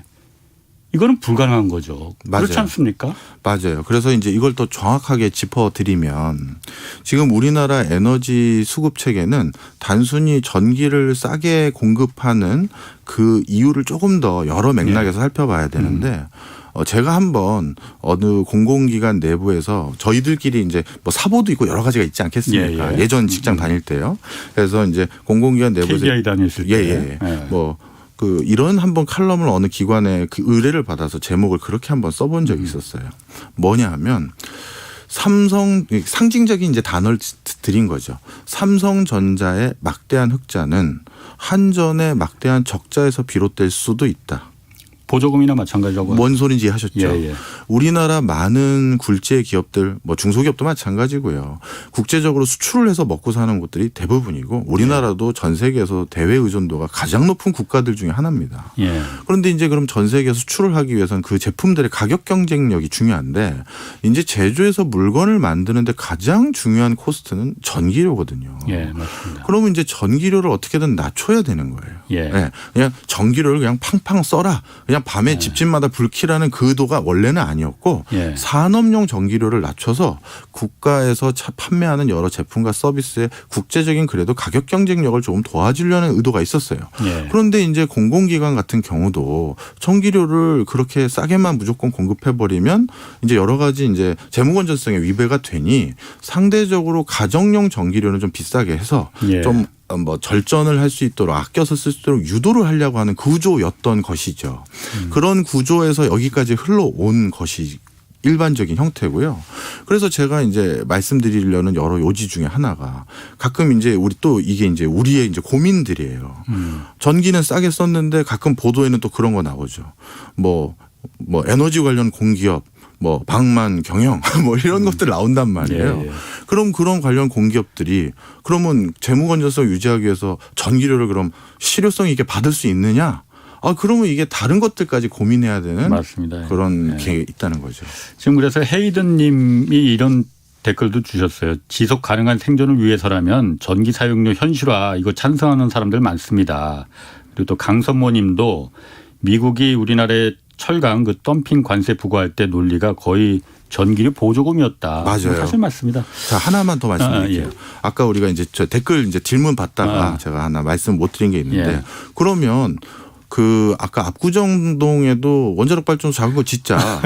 이거는 불가능한 거죠. 맞아요. 그렇지 않습니까? 맞아요. 그래서 이제 이걸 또 정확하게 짚어드리면 지금 우리나라 에너지 수급 체계는 단순히 전기를 싸게 공급하는 그 이유를 조금 더 여러 맥락에서 살펴봐야 되는데 제가 한번 어느 공공기관 내부에서 저희들끼리 이제 뭐 사보도 있고 여러 가지가 있지 않겠습니까? 예전 직장 다닐 때요. 그래서 이제 공공기관 내부에서 KDI 다녔을 때. 예. 뭐 이런 한번 칼럼을 어느 기관에 그 의뢰를 받아서 제목을 그렇게 한번 써본 적이 있었어요. 뭐냐 하면 삼성 상징적인 이제 단어를 드린 거죠. 삼성전자의 막대한 흑자는 한전의 막대한 적자에서 비롯될 수도 있다. 보조금이나 마찬가지라고. 뭔 소린지 하셨죠. 예. 우리나라 많은 굴재 기업들, 뭐 중소기업도 마찬가지고요. 국제적으로 수출을 해서 먹고 사는 곳들이 대부분이고 우리나라도 전 세계에서 대외 의존도가 가장 높은 국가들 중에 하나입니다. 예. 그런데 이제 그럼 전 세계 수출을 하기 위해서는 그 제품들의 가격 경쟁력이 중요한데 이제 제조해서 물건을 만드는데 가장 중요한 코스트는 전기료거든요. 예, 맞습니다. 그러면 이제 전기료를 어떻게든 낮춰야 되는 거예요. 예. 네. 그냥 전기료를 그냥 팡팡 써라. 그냥 밤에 집집마다 불 켜라는 그 의도가 원래는 아니었고 산업용 전기료를 낮춰서 국가에서 판매하는 여러 제품과 서비스의 국제적인 그래도 가격 경쟁력을 조금 도와주려는 의도가 있었어요. 그런데 이제 공공기관 같은 경우도 전기료를 그렇게 싸게만 무조건 공급해버리면 이제 여러 가지 이제 재무건전성에 위배가 되니 상대적으로 가정용 전기료는 좀 비싸게 해서 좀 뭐 절전을 할 수 있도록 아껴서 쓸 수 있도록 유도를 하려고 하는 구조였던 것이죠. 그런 구조에서 여기까지 흘러온 것이 일반적인 형태고요. 그래서 제가 이제 말씀드리려는 여러 요지 중에 하나가 가끔 이제 우리 또 이게 이제 우리의 이제 고민들이에요. 전기는 싸게 썼는데 가끔 보도에는 또 그런 거 나오죠. 뭐 에너지 관련 공기업 뭐 방만 경영 뭐 이런 것들 나온단 말이에요. 그럼 그런 관련 공기업들이 그러면 재무 건전성 유지하기 위해서 전기료를 그럼 실효성 있게 받을 수 있느냐? 그러면 이게 다른 것들까지 고민해야 되는 맞습니다. 그런 게 있다는 거죠. 지금 그래서 헤이든 님이 이런 댓글도 주셨어요. 지속 가능한 생존을 위해서라면 전기 사용료 현실화 이거 찬성하는 사람들 많습니다. 그리고 또 강선모 님도 미국이 우리나라에 철강 그 덤핑 관세 부과할 때 논리가 거의 전기료 보조금이었다. 맞아요. 사실 맞습니다. 자, 하나만 더 말씀드릴게요. 예. 아까 우리가 이제 저 댓글 이제 질문 받다가 제가 하나 말씀 못 드린 게 있는데 예. 그러면 그 아까 압구정동에도 원자력 발전소 작은 거 짓자.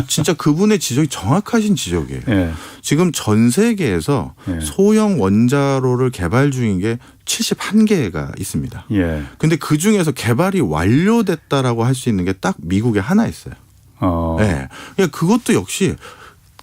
진짜 그분의 지적이 정확하신 지적이에요. 예. 지금 전 세계에서 예. 소형 원자로를 개발 중인 게 71개가 있습니다. 예. 근데 그 중에서 개발이 완료됐다라고 할 수 있는 게 딱 미국에 하나 있어요. 네. 그러니까 그것도 역시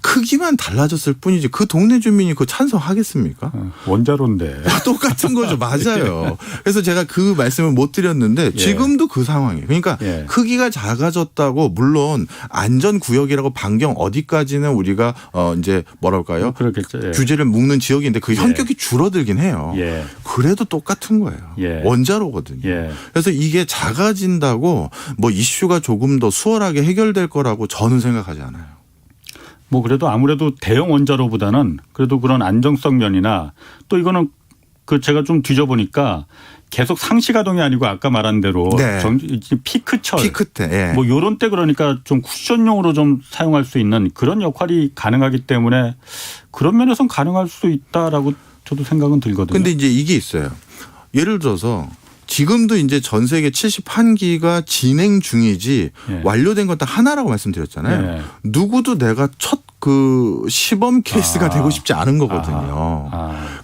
크기만 달라졌을 뿐이지 그 동네 주민이 그거 찬성하겠습니까? 원자로인데. 똑같은 거죠. 맞아요. 그래서 제가 그 말씀을 못 드렸는데 지금도 그 상황이에요. 그러니까 예. 크기가 작아졌다고 물론 안전구역이라고 반경 어디까지는 우리가 이제 뭐랄까요? 그렇겠죠. 예. 규제를 묶는 지역인데 그 예. 현격이 줄어들긴 해요. 예. 그래도 똑같은 거예요. 예. 원자로거든요. 예. 그래서 이게 작아진다고 뭐 이슈가 조금 더 수월하게 해결될 거라고 저는 생각하지 않아요. 뭐 그래도 아무래도 대형 원자로보다는 그래도 그런 안정성 면이나 또 이거는 그 제가 좀 뒤져보니까 계속 상시 가동이 아니고 아까 말한 대로 네. 피크철 피크 때. 예. 뭐 요런 때 그러니까 좀 쿠션용으로 좀 사용할 수 있는 그런 역할이 가능하기 때문에 그런 면에서는 가능할 수 있다라고 저도 생각은 들거든요. 근데 이제 이게 있어요. 예를 들어서 지금도 이제 전 세계 71기가 진행 중이지 예. 완료된 건 딱 하나라고 말씀드렸잖아요. 예. 누구도 내가 첫 그 시범 케이스가 되고 싶지 않은 거거든요.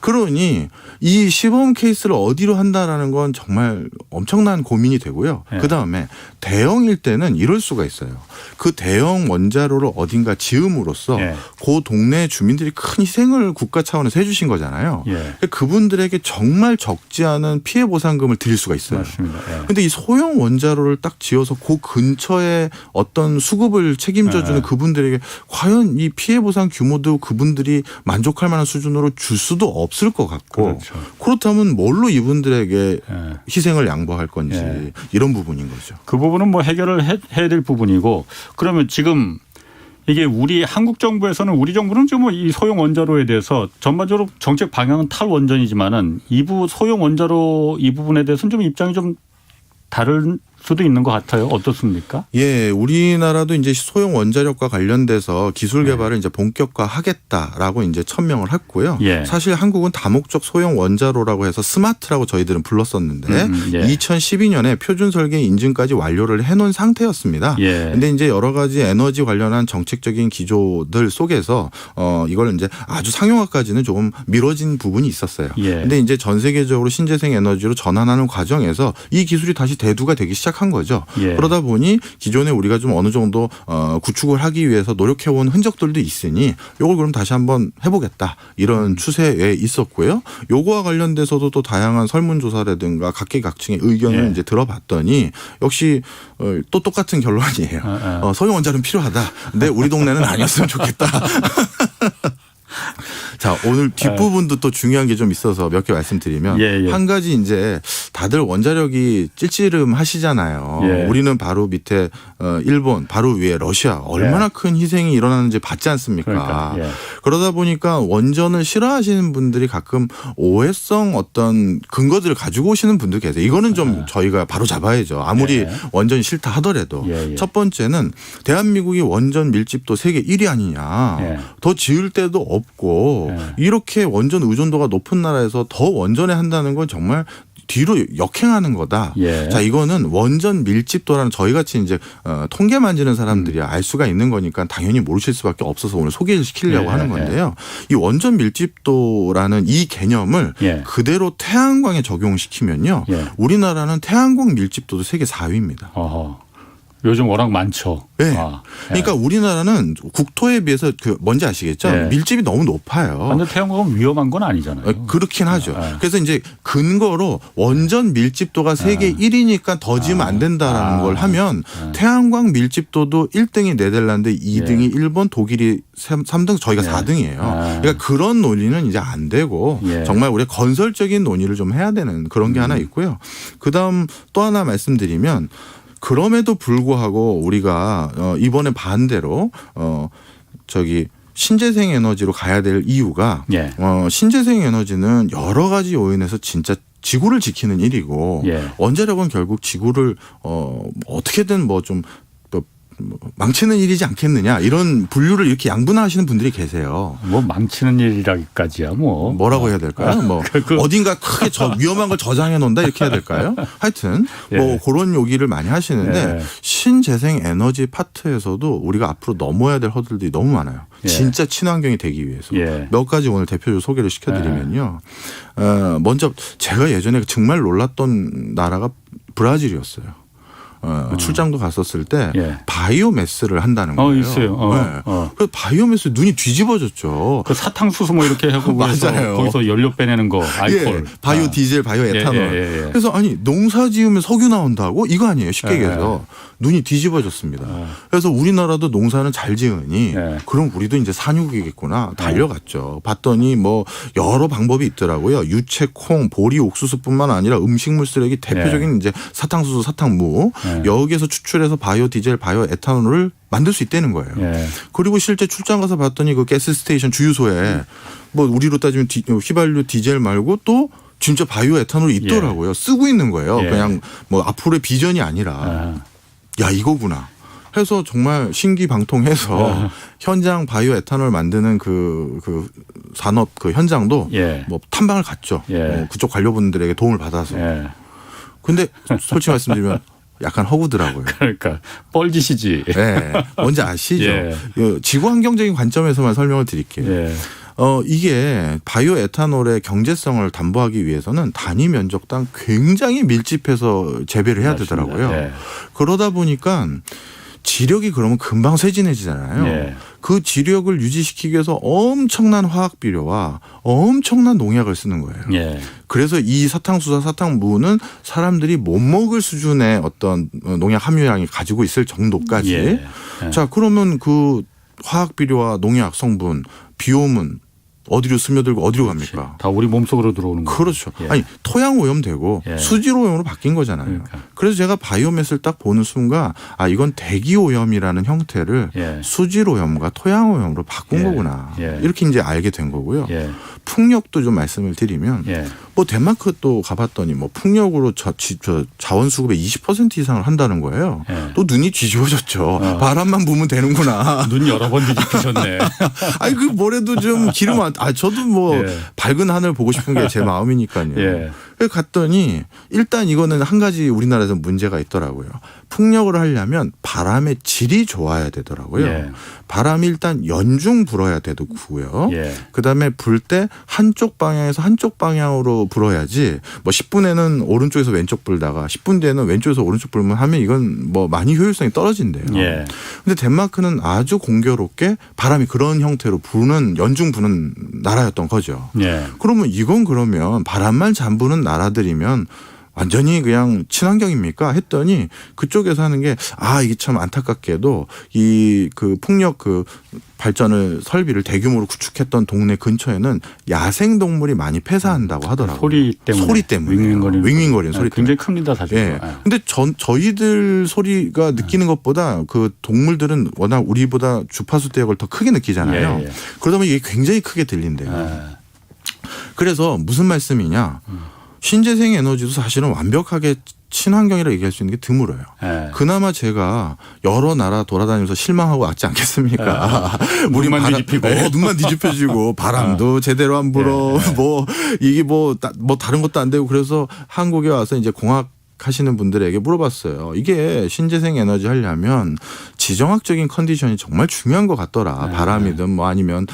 그러니 이 시범 케이스를 어디로 한다라는 건 정말 엄청난 고민이 되고요. 예. 그다음에 대형일 때는 이럴 수가 있어요. 그 대형 원자로를 어딘가 지음으로써 예. 그 동네 주민들이 큰 희생을 국가 차원에서 해 주신 거잖아요. 예. 그분들에게 정말 적지 않은 피해 보상금을 드릴 수가 있어요. 맞습니다. 예. 근데 이 소형 원자로를 딱 지어서 그 근처에 어떤 수급을 책임져주는 그분들에게 과연 이 피해 보상 규모도 그분들이 만족할 만한 수준으로 줄 수도 없을 것 같고 그렇죠. 그렇다면 뭘로 이분들에게 예. 희생을 양보할 건지 예. 이런 부분인 거죠. 그 부분은 뭐 해결을 해야 될 부분이고 그러면 지금 이게 우리 한국 정부에서는 우리 정부는 지금 이 소형 원자로에 대해서 전반적으로 정책 방향은 탈원전이지만은 소형 원자로 이 부분에 대해서는 좀 입장이 좀 다른 수도 있는 것 같아요. 어떻습니까? 예, 우리나라도 이제 소형 원자력과 관련돼서 기술 개발을 이제 본격화하겠다라고 이제 천명을 했고요. 예. 사실 한국은 다목적 소형 원자로라고 해서 스마트라고 저희들은 불렀었는데 예. 2012년에 표준 설계 인증까지 완료를 해놓은 상태였습니다. 예. 근데 이제 여러 가지 에너지 관련한 정책적인 기조들 속에서 이걸 이제 아주 상용화까지는 조금 미뤄진 부분이 있었어요. 예. 근데 이제 전 세계적으로 신재생 에너지로 전환하는 과정에서 이 기술이 다시 대두가 되기 시작한 거죠. 예. 그러다 보니 기존에 우리가 좀 어느 정도 구축을 하기 위해서 노력해온 흔적들도 있으니 이걸 그럼 다시 한번 해보겠다 이런 추세에 있었고요. 요거와 관련돼서도 또 다양한 설문조사라든가 각계각층의 의견을 예. 이제 들어봤더니 역시 또 똑같은 결론이에요. 소형 원자로는 필요하다. 근데 우리 동네는 아니었으면 좋겠다. 자, 오늘 뒷부분도 또 중요한 게 좀 있어서 몇 개 말씀드리면 예. 한 가지 이제 다들 원자력이 찔찔음 하시잖아요. 예. 우리는 바로 밑에 일본, 바로 위에 러시아 얼마나 큰 희생이 일어나는지 봤지 않습니까? 그러니까, 예. 그러다 보니까 원전을 싫어하시는 분들이 가끔 오해성 어떤 근거들을 가지고 오시는 분도 계세요. 이거는 좀 저희가 바로 잡아야죠. 아무리 예. 원전이 싫다 하더라도. 예. 첫 번째는 대한민국이 원전 밀집도 세계 1위 아니냐. 예. 더 지을 데도 없고 이렇게 원전 의존도가 높은 나라에서 더 원전에 한다는 건 정말 뒤로 역행하는 거다. 예. 자, 이거는 원전 밀집도라는 저희 같이 이제 통계 만지는 사람들이 알 수가 있는 거니까 당연히 모르실 수밖에 없어서 오늘 소개를 시키려고 하는 건데요. 이 원전 밀집도라는 이 개념을 예. 그대로 태양광에 적용시키면요. 예. 우리나라는 태양광 밀집도도 세계 4위입니다. 어허. 요즘 워낙 많죠. 네. 아, 예. 그러니까 우리나라는 국토에 비해서 뭔지 아시겠죠? 예. 밀집이 너무 높아요. 근데 태양광은 위험한 건 아니잖아요. 그렇긴 하죠. 예. 그래서 이제 근거로 원전 밀집도가 세계 1위니까 더 지으면 안 된다라는 걸 하면 태양광 밀집도도 1등이 네덜란드, 2등이 일본, 독일이 3등, 저희가 4등이에요. 그러니까 그런 논리는 이제 안 되고 정말 우리가 건설적인 논의를 좀 해야 되는 그런 게 하나 있고요. 그다음 또 하나 말씀드리면 그럼에도 불구하고 우리가 이번에 반대로 신재생 에너지로 가야 될 이유가 예. 신재생 에너지는 여러 가지 요인에서 진짜 지구를 지키는 일이고 예. 원자력은 결국 지구를 어떻게든 뭐 좀 망치는 일이지 않겠느냐 이런 분류를 이렇게 양분하시는 분들이 계세요. 뭐 망치는 일이라기까지야 뭐. 뭐라고 해야 될까요? 뭐 어딘가 크게 위험한 걸 저장해 놓는다 이렇게 해야 될까요? 하여튼 뭐 그런 요기를 많이 하시는데 신재생 에너지 파트에서도 우리가 앞으로 넘어야 될 허들들이 너무 많아요. 진짜 친환경이 되기 위해서 몇 가지 오늘 대표적으로 소개를 시켜드리면요. 먼저 제가 예전에 정말 놀랐던 나라가 브라질이었어요. 출장도 갔었을 때 바이오매스를 한다는 거예요. 있어요. 그래서 바이오매스 눈이 뒤집어졌죠. 그 사탕수수 뭐 이렇게 하고 맞아요. 거기서 연료 빼내는 거 알코올. 바이오 디젤, 바이오 에탄올. 그래서 아니 농사 지으면 석유 나온다고 이거 아니에요. 쉽게 얘기해서 눈이 뒤집어졌습니다. 그래서 우리나라도 농사는 잘 지으니 그럼 우리도 이제 산육이겠구나 달려갔죠. 봤더니 뭐 여러 방법이 있더라고요. 유채, 콩, 보리, 옥수수뿐만 아니라 음식물 쓰레기 대표적인 이제 사탕수수, 사탕무 여기에서 추출해서 바이오 디젤, 바이오 에탄올을 만들 수 있다는 거예요. 그리고 실제 출장 가서 봤더니 그 가스 스테이션 주유소에 뭐 우리로 따지면 휘발유 디젤 말고 또 진짜 바이오 에탄올이 있더라고요. 쓰고 있는 거예요. 그냥 뭐 앞으로의 비전이 아니라 야 이거구나. 해서 정말 신기방통해서 현장 바이오 에탄올 만드는 그 산업 그 현장도 뭐 탐방을 갔죠. 그쪽 관료분들에게 도움을 받아서. 근데 솔직히 말씀드리면 약간 허구더라고요. 그러니까 뻘짓이지. 뭔지 아시죠? 지구 환경적인 관점에서만 설명을 드릴게요. 이게 바이오 에탄올의 경제성을 담보하기 위해서는 단위 면적당 굉장히 밀집해서 재배를 해야 되더라고요. 그러다 보니까 지력이 그러면 금방 쇠진해지잖아요. 그 지력을 유지시키기 위해서 엄청난 화학 비료와 엄청난 농약을 쓰는 거예요. 그래서 이 사탕수수, 사탕무는 사람들이 못 먹을 수준의 어떤 농약 함유량이 가지고 있을 정도까지. 자, 그러면 그 화학 비료와 농약 성분, 비오문 어디로 스며들고 어디로 갑니까? 다 우리 몸속으로 들어오는 거죠. 그렇죠. 아니 토양 오염되고 수질 오염으로 바뀐 거잖아요. 그러니까. 그래서 제가 바이오매스를 딱 보는 순간 아 이건 대기 오염이라는 형태를 수질 오염과 토양 오염으로 바꾼 거구나. 이렇게 이제 알게 된 거고요. 풍력도 좀 말씀을 드리면 뭐 덴마크 또 가봤더니 뭐 풍력으로 자원 수급의 20% 이상을 한다는 거예요. 또 눈이 뒤집어졌죠. 바람만 부으면 되는구나. 눈 여러 번 뒤집히셨네. 아니 그 뭐래도 좀 기름 저도 뭐 밝은 하늘 보고 싶은 게 제 마음이니까요. 그래서 갔더니 일단 이거는 한 가지 우리나라에서 문제가 있더라고요. 풍력을 하려면 바람의 질이 좋아야 되더라고요. 바람이 일단 연중 불어야 되고요. 그다음에 불 때 한쪽 방향에서 한쪽 방향으로 불어야지 뭐 10분에는 오른쪽에서 왼쪽 불다가 10분 뒤에는 왼쪽에서 오른쪽 불면 하면 이건 뭐 많이 효율성이 떨어진대요. 근데 덴마크는 아주 공교롭게 바람이 그런 형태로 부는 연중 부는 나라였던 거죠. 그러면 이건 그러면 바람만 잘 부는 나라들이면 완전히 그냥 친환경입니까? 했더니 그쪽에서 하는 게 이게 참 안타깝게도 이 그 풍력 그 발전을 설비를 대규모로 구축했던 동네 근처에는 야생 동물이 많이 폐사한다고 하더라고요. 소리 때문에. 윙윙거리는 소리 때문에. 굉장히 큽니다, 사실. 근데 저희들 소리가 느끼는 것보다 그 동물들은 워낙 우리보다 주파수 대역을 더 크게 느끼잖아요. 그러다 보면 이게 굉장히 크게 들린대요. 그래서 무슨 말씀이냐? 신재생 에너지도 사실은 완벽하게 친환경이라 얘기할 수 있는 게 드물어요. 그나마 제가 여러 나라 돌아다니면서 실망하고 왔지 않겠습니까? 눈만 뒤집히고. 눈만 뒤집혀지고 바람도 제대로 안 불어. 뭐 이게 뭐 다른 것도 안 되고 그래서 한국에 와서 이제 공학 하시는 분들에게 물어봤어요. 이게 신재생 에너지 하려면 지정학적인 컨디션이 정말 중요한 것 같더라. 바람이든 뭐 아니면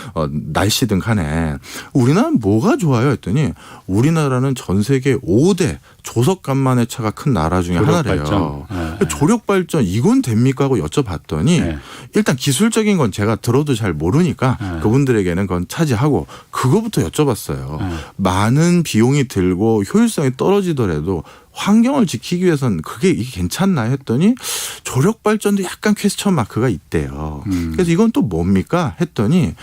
날씨든 간에 우리나라는 뭐가 좋아요 했더니 우리나라는 전 세계 5대 조석간만의 차가 큰 나라 중에 하나래요. 조력발전 이건 됩니까 하고 여쭤봤더니 일단 기술적인 건 제가 들어도 잘 모르니까 그분들에게는 그건 차지하고 그거부터 여쭤봤어요. 많은 비용이 들고 효율성이 떨어지더라도 환경을 지키기 위해서는 이게 괜찮나 했더니 조력발전도 약간 퀘스천 마크가 있대요. 그래서 이건 또 뭡니까 했더니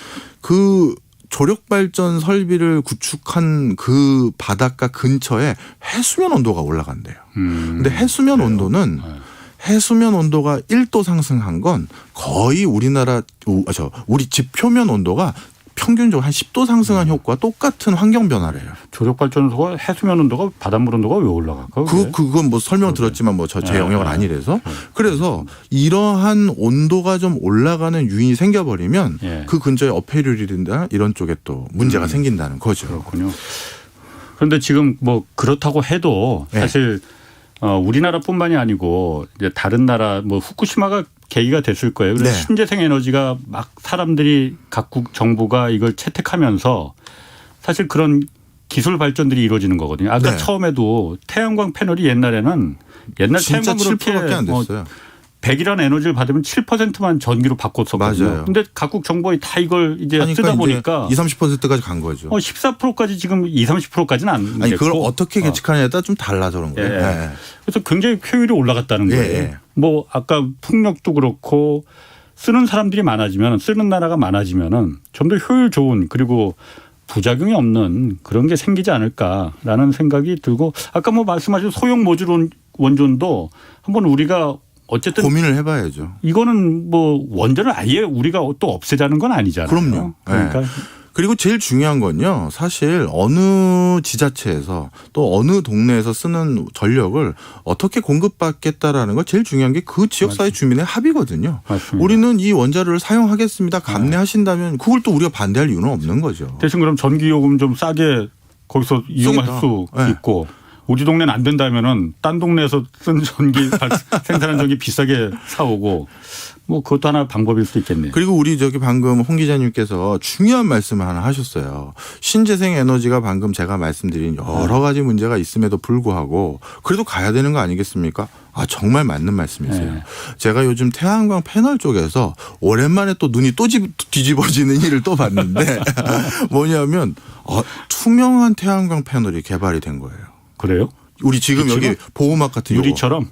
그 조력발전 설비를 구축한 그 바닷가 근처에 해수면 온도가 올라간대요. 근데 해수면 온도는 해수면 온도가 1도 상승한 건 거의 우리 집 표면 온도가 평균적으로 한 10도 상승한 효과와 똑같은 환경 변화래요. 조력발전소가 해수면 온도가 바닷물 온도가 왜 올라갈까? 그건 뭐 설명 들었지만 뭐 제 영역은 아니라서. 그래서 이러한 온도가 좀 올라가는 유인이 생겨버리면 그 근처에 어패류이나 이런 쪽에 또 문제가 생긴다는 거죠. 그렇군요. 그런데 지금 뭐 그렇다고 해도 사실 우리나라뿐만이 아니고 이제 다른 나라 뭐 후쿠시마가 계기가 됐을 거예요. 그래서 신재생 에너지가 막 사람들이 각국 정부가 이걸 채택하면서 사실 그런 기술 발전들이 이루어지는 거거든요. 아까 처음에도 태양광 패널이 옛날에는 진짜 태양광으로 7%밖에 안 됐어요. 100이라는 에너지를 받으면 7%만 전기로 바꿨었거든요. 맞아요. 근데 각국 정부가 다 이걸 이제 그러니까 쓰다 보니까 20-30%까지 간 거죠. 14%까지 지금 20-30%까지는 안 됐고. 아니 그걸 어떻게 계측하느냐에 따라 좀 달라서 그런 거예요. 그래서 굉장히 효율이 올라갔다는 거예요. 뭐 아까 풍력도 그렇고 쓰는 사람들이 많아지면 쓰는 나라가 많아지면은 좀 더 효율 좋은 그리고 부작용이 없는 그런 게 생기지 않을까라는 생각이 들고 아까 뭐 말씀하신 소형 모듈 원전도 한번 우리가 어쨌든 고민을 해봐야죠. 이거는 뭐 원전을 아예 우리가 또 없애자는 건 아니잖아요. 그럼요. 그러니까 그리고 제일 중요한 건요. 사실 어느 지자체에서 또 어느 동네에서 쓰는 전력을 어떻게 공급받겠다라는 거 제일 중요한 게 그 지역사회 주민의 합의거든요. 맞습니다. 우리는 이 원자로를 사용하겠습니다. 감내하신다면 그걸 또 우리가 반대할 이유는 없는 거죠. 대신 그럼 전기요금 좀 싸게 거기서 이용할 수 있고 우리 동네는 안 된다면은 딴 동네에서 쓴 전기 생산한 전기 비싸게 사오고 뭐 그것도 하나 방법일 수 있겠네요. 그리고 우리 방금 홍 기자님께서 중요한 말씀을 하나 하셨어요. 신재생 에너지가 방금 제가 말씀드린 여러 가지 문제가 있음에도 불구하고 그래도 가야 되는 거 아니겠습니까? 정말 맞는 말씀이세요. 제가 요즘 태양광 패널 쪽에서 오랜만에 또 눈이 또 뒤집어지는 일을 또 봤는데 뭐냐면 투명한 태양광 패널이 개발이 된 거예요. 그래요? 우리 지금 여기 보호막 같은 유리처럼?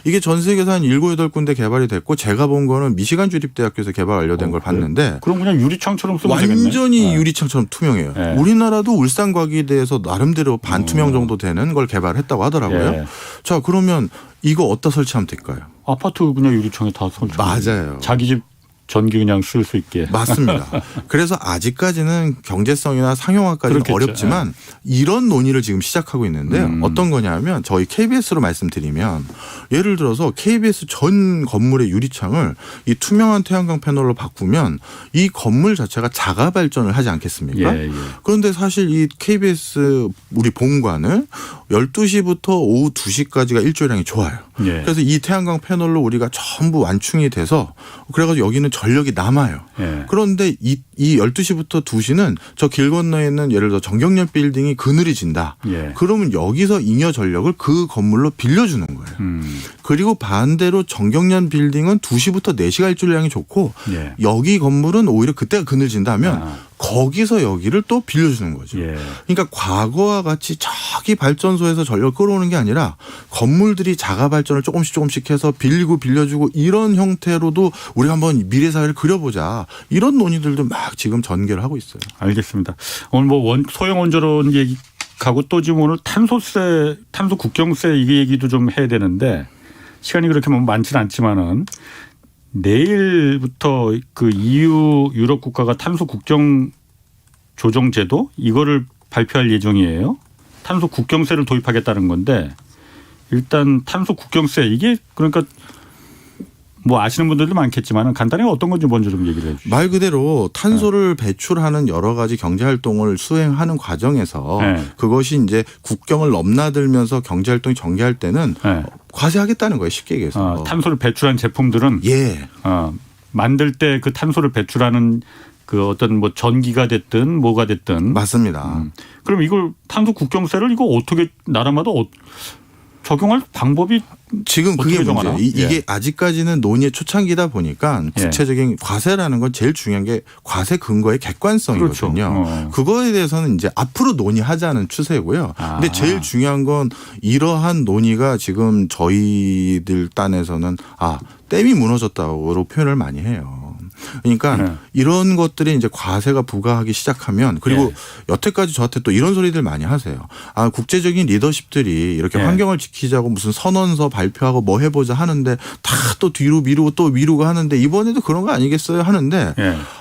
이게 전 세계에서 한 7, 8군데 개발이 됐고 제가 본 거는 미시간 주립대학교에서 개발 완료된 걸 봤는데 그럼 그냥 유리창처럼 쓰면 되겠네. 완전히 유리창처럼 투명해요. 우리나라도 울산과기대에서 나름대로 반투명 정도 되는 걸 개발했다고 하더라고요. 자, 그러면 이거 어디다 설치하면 될까요? 아파트 그냥 유리창에 다 설치. 맞아요. 자기 집 전기 그냥 쓸 수 있게. 맞습니다. 그래서 아직까지는 경제성이나 상용화까지는 그렇겠죠. 어렵지만 이런 논의를 지금 시작하고 있는데요. 어떤 거냐면 저희 KBS로 말씀드리면 예를 들어서 KBS 전 건물의 유리창을 이 투명한 태양광 패널로 바꾸면 이 건물 자체가 자가 발전을 하지 않겠습니까? 그런데 사실 이 KBS 우리 본관을 12시부터 오후 2시까지가 일조량이 좋아요. 그래서 이 태양광 패널로 우리가 전부 완충이 돼서 그래가지고 여기는 전력이 남아요. 그런데 이 12시부터 2시는 저 길 건너에 있는 예를 들어 정경련 빌딩이 그늘이 진다. 그러면 여기서 잉여 전력을 그 건물로 빌려주는 거예요. 그리고 반대로 정경련 빌딩은 2시부터 4시가 일조량이 좋고 여기 건물은 오히려 그때가 그늘 진다면 거기서 여기를 또 빌려주는 거죠. 그러니까 과거와 같이 저기 발전소에서 전력을 끌어오는 게 아니라 건물들이 자가 발전을 조금씩 해서 빌리고 빌려주고 이런 형태로도 우리가 한번 미래 사회를 그려보자. 이런 논의들도 막 지금 전개를 하고 있어요. 알겠습니다. 오늘 뭐 소형 원자론 얘기하고 또 지금 오늘 탄소세, 탄소 국경세 이 얘기도 좀 해야 되는데 시간이 그렇게 많지는 않지만은 내일부터 그 EU 유럽 국가가 탄소 국경 조정 제도 이거를 발표할 예정이에요. 탄소 국경세를 도입하겠다는 건데 일단 탄소 국경세 이게 그러니까 뭐 아시는 분들도 많겠지만 간단히 어떤 건지 먼저 좀 얘기를 해 주시죠. 말 그대로 탄소를 배출하는 여러 가지 경제활동을 수행하는 과정에서 그것이 이제 국경을 넘나들면서 경제활동이 전개할 때는 과세하겠다는 거예요. 쉽게 얘기해서. 탄소를 배출한 제품들은 만들 때 그 탄소를 배출하는 그 어떤 뭐 전기가 됐든 뭐가 됐든. 맞습니다. 그럼 이걸 탄소 국경세를 이거 어떻게 나라마다 적용할 방법이 지금 그게 문제예요. 이게 아직까지는 논의의 초창기다 보니까 구체적인 과세라는 건 제일 중요한 게 과세 근거의 객관성이거든요. 그거에 대해서는 이제 앞으로 논의하자는 추세고요. 근데 제일 중요한 건 이러한 논의가 지금 저희들 딴에서는 댐이 무너졌다고 표현을 많이 해요. 그러니까 이런 것들이 이제 과세가 부과하기 시작하면 그리고 여태까지 저한테 또 이런 소리들 많이 하세요. 아, 국제적인 리더십들이 이렇게 환경을 지키자고 무슨 선언서 발표하고 뭐 해보자 하는데 다 또 뒤로 미루고 또 미루고 하는데 이번에도 그런 거 아니겠어요 하는데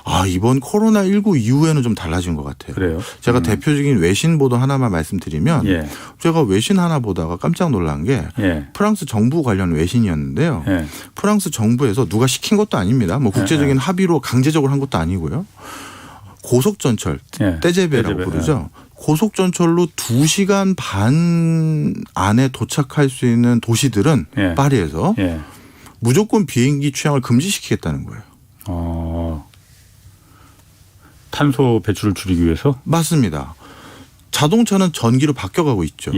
아, 이번 코로나19 이후에는 좀 달라진 것 같아요. 그래요? 제가 대표적인 외신 보도 하나만 말씀드리면 제가 외신 하나 보다가 깜짝 놀란 게 프랑스 정부 관련 외신이었는데요. 프랑스 정부에서 누가 시킨 것도 아닙니다. 뭐 국제적인 합의로 강제적으로 한 것도 아니고요. 고속전철, 떼제베라고 부르죠. 고속전철로 2시간 반 안에 도착할 수 있는 도시들은 파리에서 무조건 비행기 취향을 금지시키겠다는 거예요. 탄소 배출을 줄이기 위해서? 맞습니다. 자동차는 전기로 바뀌어가고 있죠.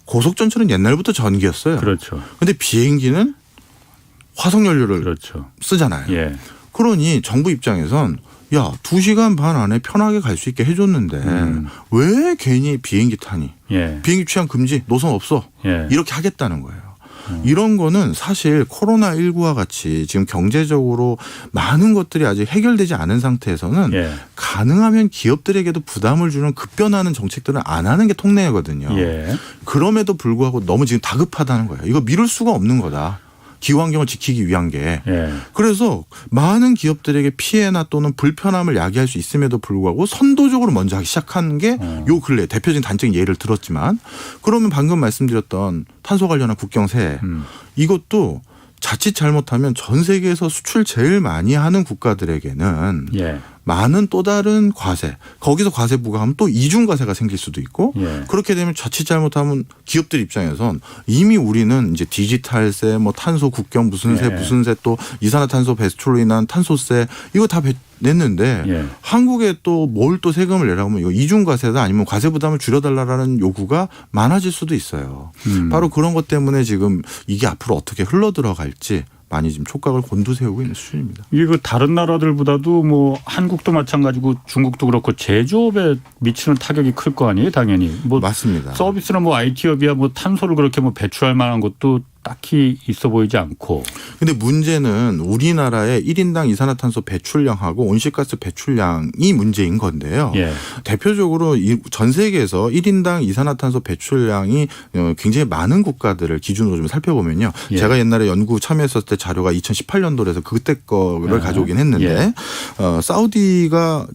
고속전철은 옛날부터 전기였어요. 그렇죠. 그런데 비행기는 화석연료를 그렇죠. 쓰잖아요. 그러니 정부 입장에선 야, 2시간 반 안에 편하게 갈 수 있게 해줬는데 왜 괜히 비행기 타니? 비행기 취향 금지, 노선 없어. 이렇게 하겠다는 거예요. 이런 거는 사실 코로나19와 같이 지금 경제적으로 많은 것들이 아직 해결되지 않은 상태에서는 가능하면 기업들에게도 부담을 주는 급변하는 정책들은 안 하는 게 통례거든요. 그럼에도 불구하고 너무 지금 다급하다는 거예요. 이거 미룰 수가 없는 거다. 기후환경을 지키기 위한 게. 그래서 많은 기업들에게 피해나 또는 불편함을 야기할 수 있음에도 불구하고 선도적으로 먼저 하기 시작한 게 요 근래 대표적인 단적인 예를 들었지만 그러면 방금 말씀드렸던 탄소 관련한 국경세 이것도 자칫 잘못하면 전 세계에서 수출 제일 많이 하는 국가들에게는 많은 또 다른 과세, 거기서 과세 부과하면 또 이중 과세가 생길 수도 있고 그렇게 되면 자칫 잘못하면 기업들 입장에선 이미 우리는 이제 디지털세, 뭐 탄소 국경 무슨 세 무슨 세 또 이산화탄소 배출로 인한 탄소세 이거 다 냈는데 한국에 또 뭘 또 세금을 내라고 하면 이거 이중 과세다 아니면 과세 부담을 줄여달라는 요구가 많아질 수도 있어요. 바로 그런 것 때문에 지금 이게 앞으로 어떻게 흘러 들어갈지 많이 지금 촉각을 곤두세우고 있는 수준입니다. 이게 그 다른 나라들보다도 뭐 한국도 마찬가지고 중국도 그렇고 제조업에 미치는 타격이 클 거 아니에요, 당연히. 뭐 맞습니다. 서비스나 뭐 IT업이야 뭐 탄소를 그렇게 뭐 배출할 만한 것도 딱히 있어 보이지 않고. 근데 문제는 우리나라의 1인당 이산화탄소 배출량하고 온실가스 배출량이 문제인 건데요. 대표적으로 전 세계에서 1인당 이산화탄소 배출량이 굉장히 많은 국가들을 기준으로 좀 살펴보면요. 제가 옛날에 연구 참여했었을 때 자료가 2018년도라서 그때 거를 가져오긴 했는데 사우디가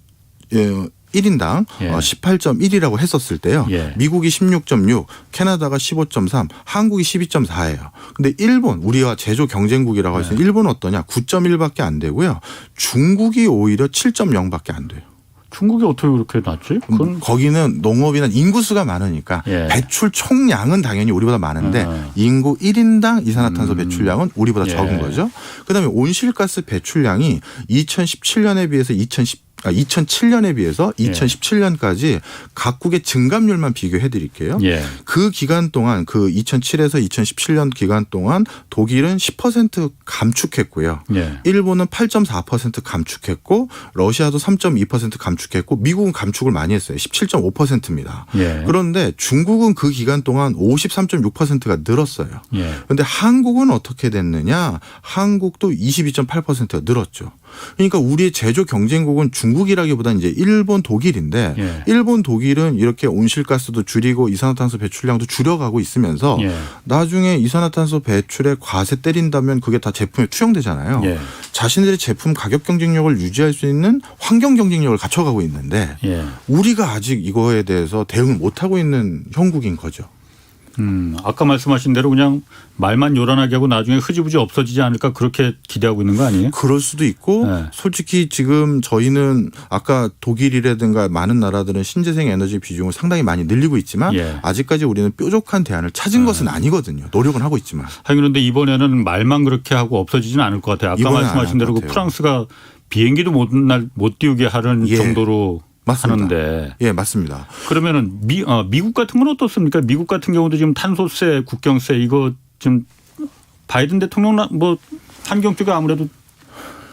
1인당 18.1이라고 했었을 때요. 미국이 16.6, 캐나다가 15.3, 한국이 12.4예요. 근데 일본, 우리와 제조 경쟁국이라고 할 수 있는 일본은 어떠냐? 9.1밖에 안 되고요. 중국이 오히려 7.0밖에 안 돼요. 중국이 어떻게 그렇게 낮지? 거기는 농업이나 인구수가 많으니까 배출 총량은 당연히 우리보다 많은데 인구 1인당 이산화탄소 배출량은 우리보다 적은 거죠. 그다음에 온실가스 배출량이 2017년에 비해서 2007년에 비해서 2017년까지 각국의 증감률만 비교해 드릴게요. 그 기간 동안 그 2007에서 2017년 기간 동안 독일은 10% 감축했고요. 일본은 8.4% 감축했고 러시아도 3.2% 감축했고 미국은 감축을 많이 했어요. 17.5%입니다. 그런데 중국은 그 기간 동안 53.6%가 늘었어요. 그런데 한국은 어떻게 됐느냐? 한국도 22.8%가 늘었죠. 그러니까 우리의 제조 경쟁국은 중국이라기보다는 이제 일본, 독일인데 일본, 독일은 이렇게 온실가스도 줄이고 이산화탄소 배출량도 줄여가고 있으면서 나중에 이산화탄소 배출에 과세 때린다면 그게 다 제품에 투영되잖아요. 자신들의 제품 가격 경쟁력을 유지할 수 있는 환경 경쟁력을 갖춰가고 있는데 우리가 아직 이거에 대해서 대응을 못하고 있는 형국인 거죠. 아까 말씀하신 대로 그냥 말만 요란하게 하고 나중에 흐지부지 없어지지 않을까 그렇게 기대하고 있는 거 아니에요? 그럴 수도 있고 솔직히 지금 저희는 아까 독일이라든가 많은 나라들은 신재생 에너지 비중을 상당히 많이 늘리고 있지만 아직까지 우리는 뾰족한 대안을 찾은 것은 아니거든요. 노력은 하고 있지만. 그런데 이번에는 말만 그렇게 하고 없어지지는 않을 것 같아요. 아까 말씀하신 대로 그 프랑스가 비행기도 못 띄우게 하는 정도로 맞습니다. 하는데. 맞습니다. 그러면은 미국 같은 건 어떻습니까? 미국 같은 경우도 지금 탄소세, 국경세 이거 지금 바이든 대통령 뭐 환경 쪽에 아무래도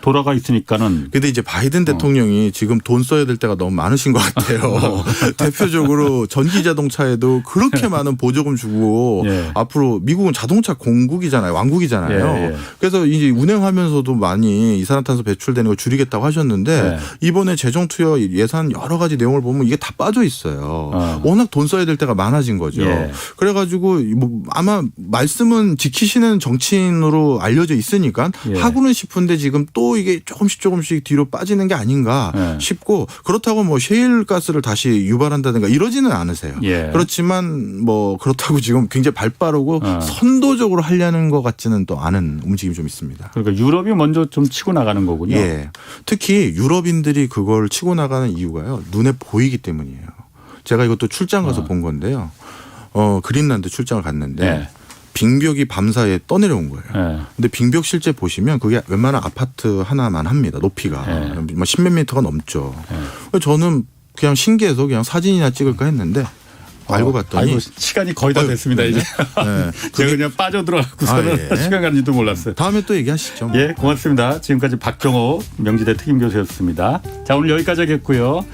돌아가 있으니까는. 근데 이제 바이든 대통령이 지금 돈 써야 될 때가 너무 많으신 것 같아요. 대표적으로 전기 자동차에도 그렇게 많은 보조금 주고 예. 앞으로 미국은 자동차 공국이잖아요. 왕국이잖아요. 예, 예. 그래서 이제 운행하면서도 많이 이산화탄소 배출되는 거 줄이겠다고 하셨는데 예. 이번에 재정 투여 예산 여러 가지 내용을 보면 이게 다 빠져 있어요. 워낙 돈 써야 될 때가 많아진 거죠. 예. 그래가지고 뭐 아마 말씀은 지키시는 정치인으로 알려져 있으니까 예. 하고는 싶은데 지금 또 이게 조금씩 뒤로 빠지는 게 아닌가 예. 싶고 그렇다고 뭐 셰일가스를 다시 유발한다든가 이러지는 않으세요. 예. 그렇지만 뭐 그렇다고 지금 굉장히 발 빠르고 선도적으로 하려는 것 같지는 또 않은 움직임이 좀 있습니다. 그러니까 유럽이 먼저 좀 치고 나가는 거군요. 예. 특히 유럽인들이 그걸 치고 나가는 이유가요. 눈에 보이기 때문이에요. 제가 이것도 출장 가서 본 건데요. 그린란드 출장을 갔는데 예. 빙벽이 밤사이에 떠내려온 거예요. 예. 근데 빙벽 실제 보시면 그게 웬만한 아파트 하나만 합니다. 높이가. 예. 뭐 10몇 미터가 넘죠. 저는 그냥 신기해서 그냥 사진이나 찍을까 했는데 알고 봤더니 아이고, 시간이 거의 다 됐습니다. 이제. 네. 제가 그냥 빠져들어가고서는 시간 가는지도 몰랐어요. 다음에 또 얘기하시죠. 뭐. 예, 고맙습니다. 지금까지 박정호 명지대 특임교수였습니다. 자, 오늘 여기까지 하겠고요.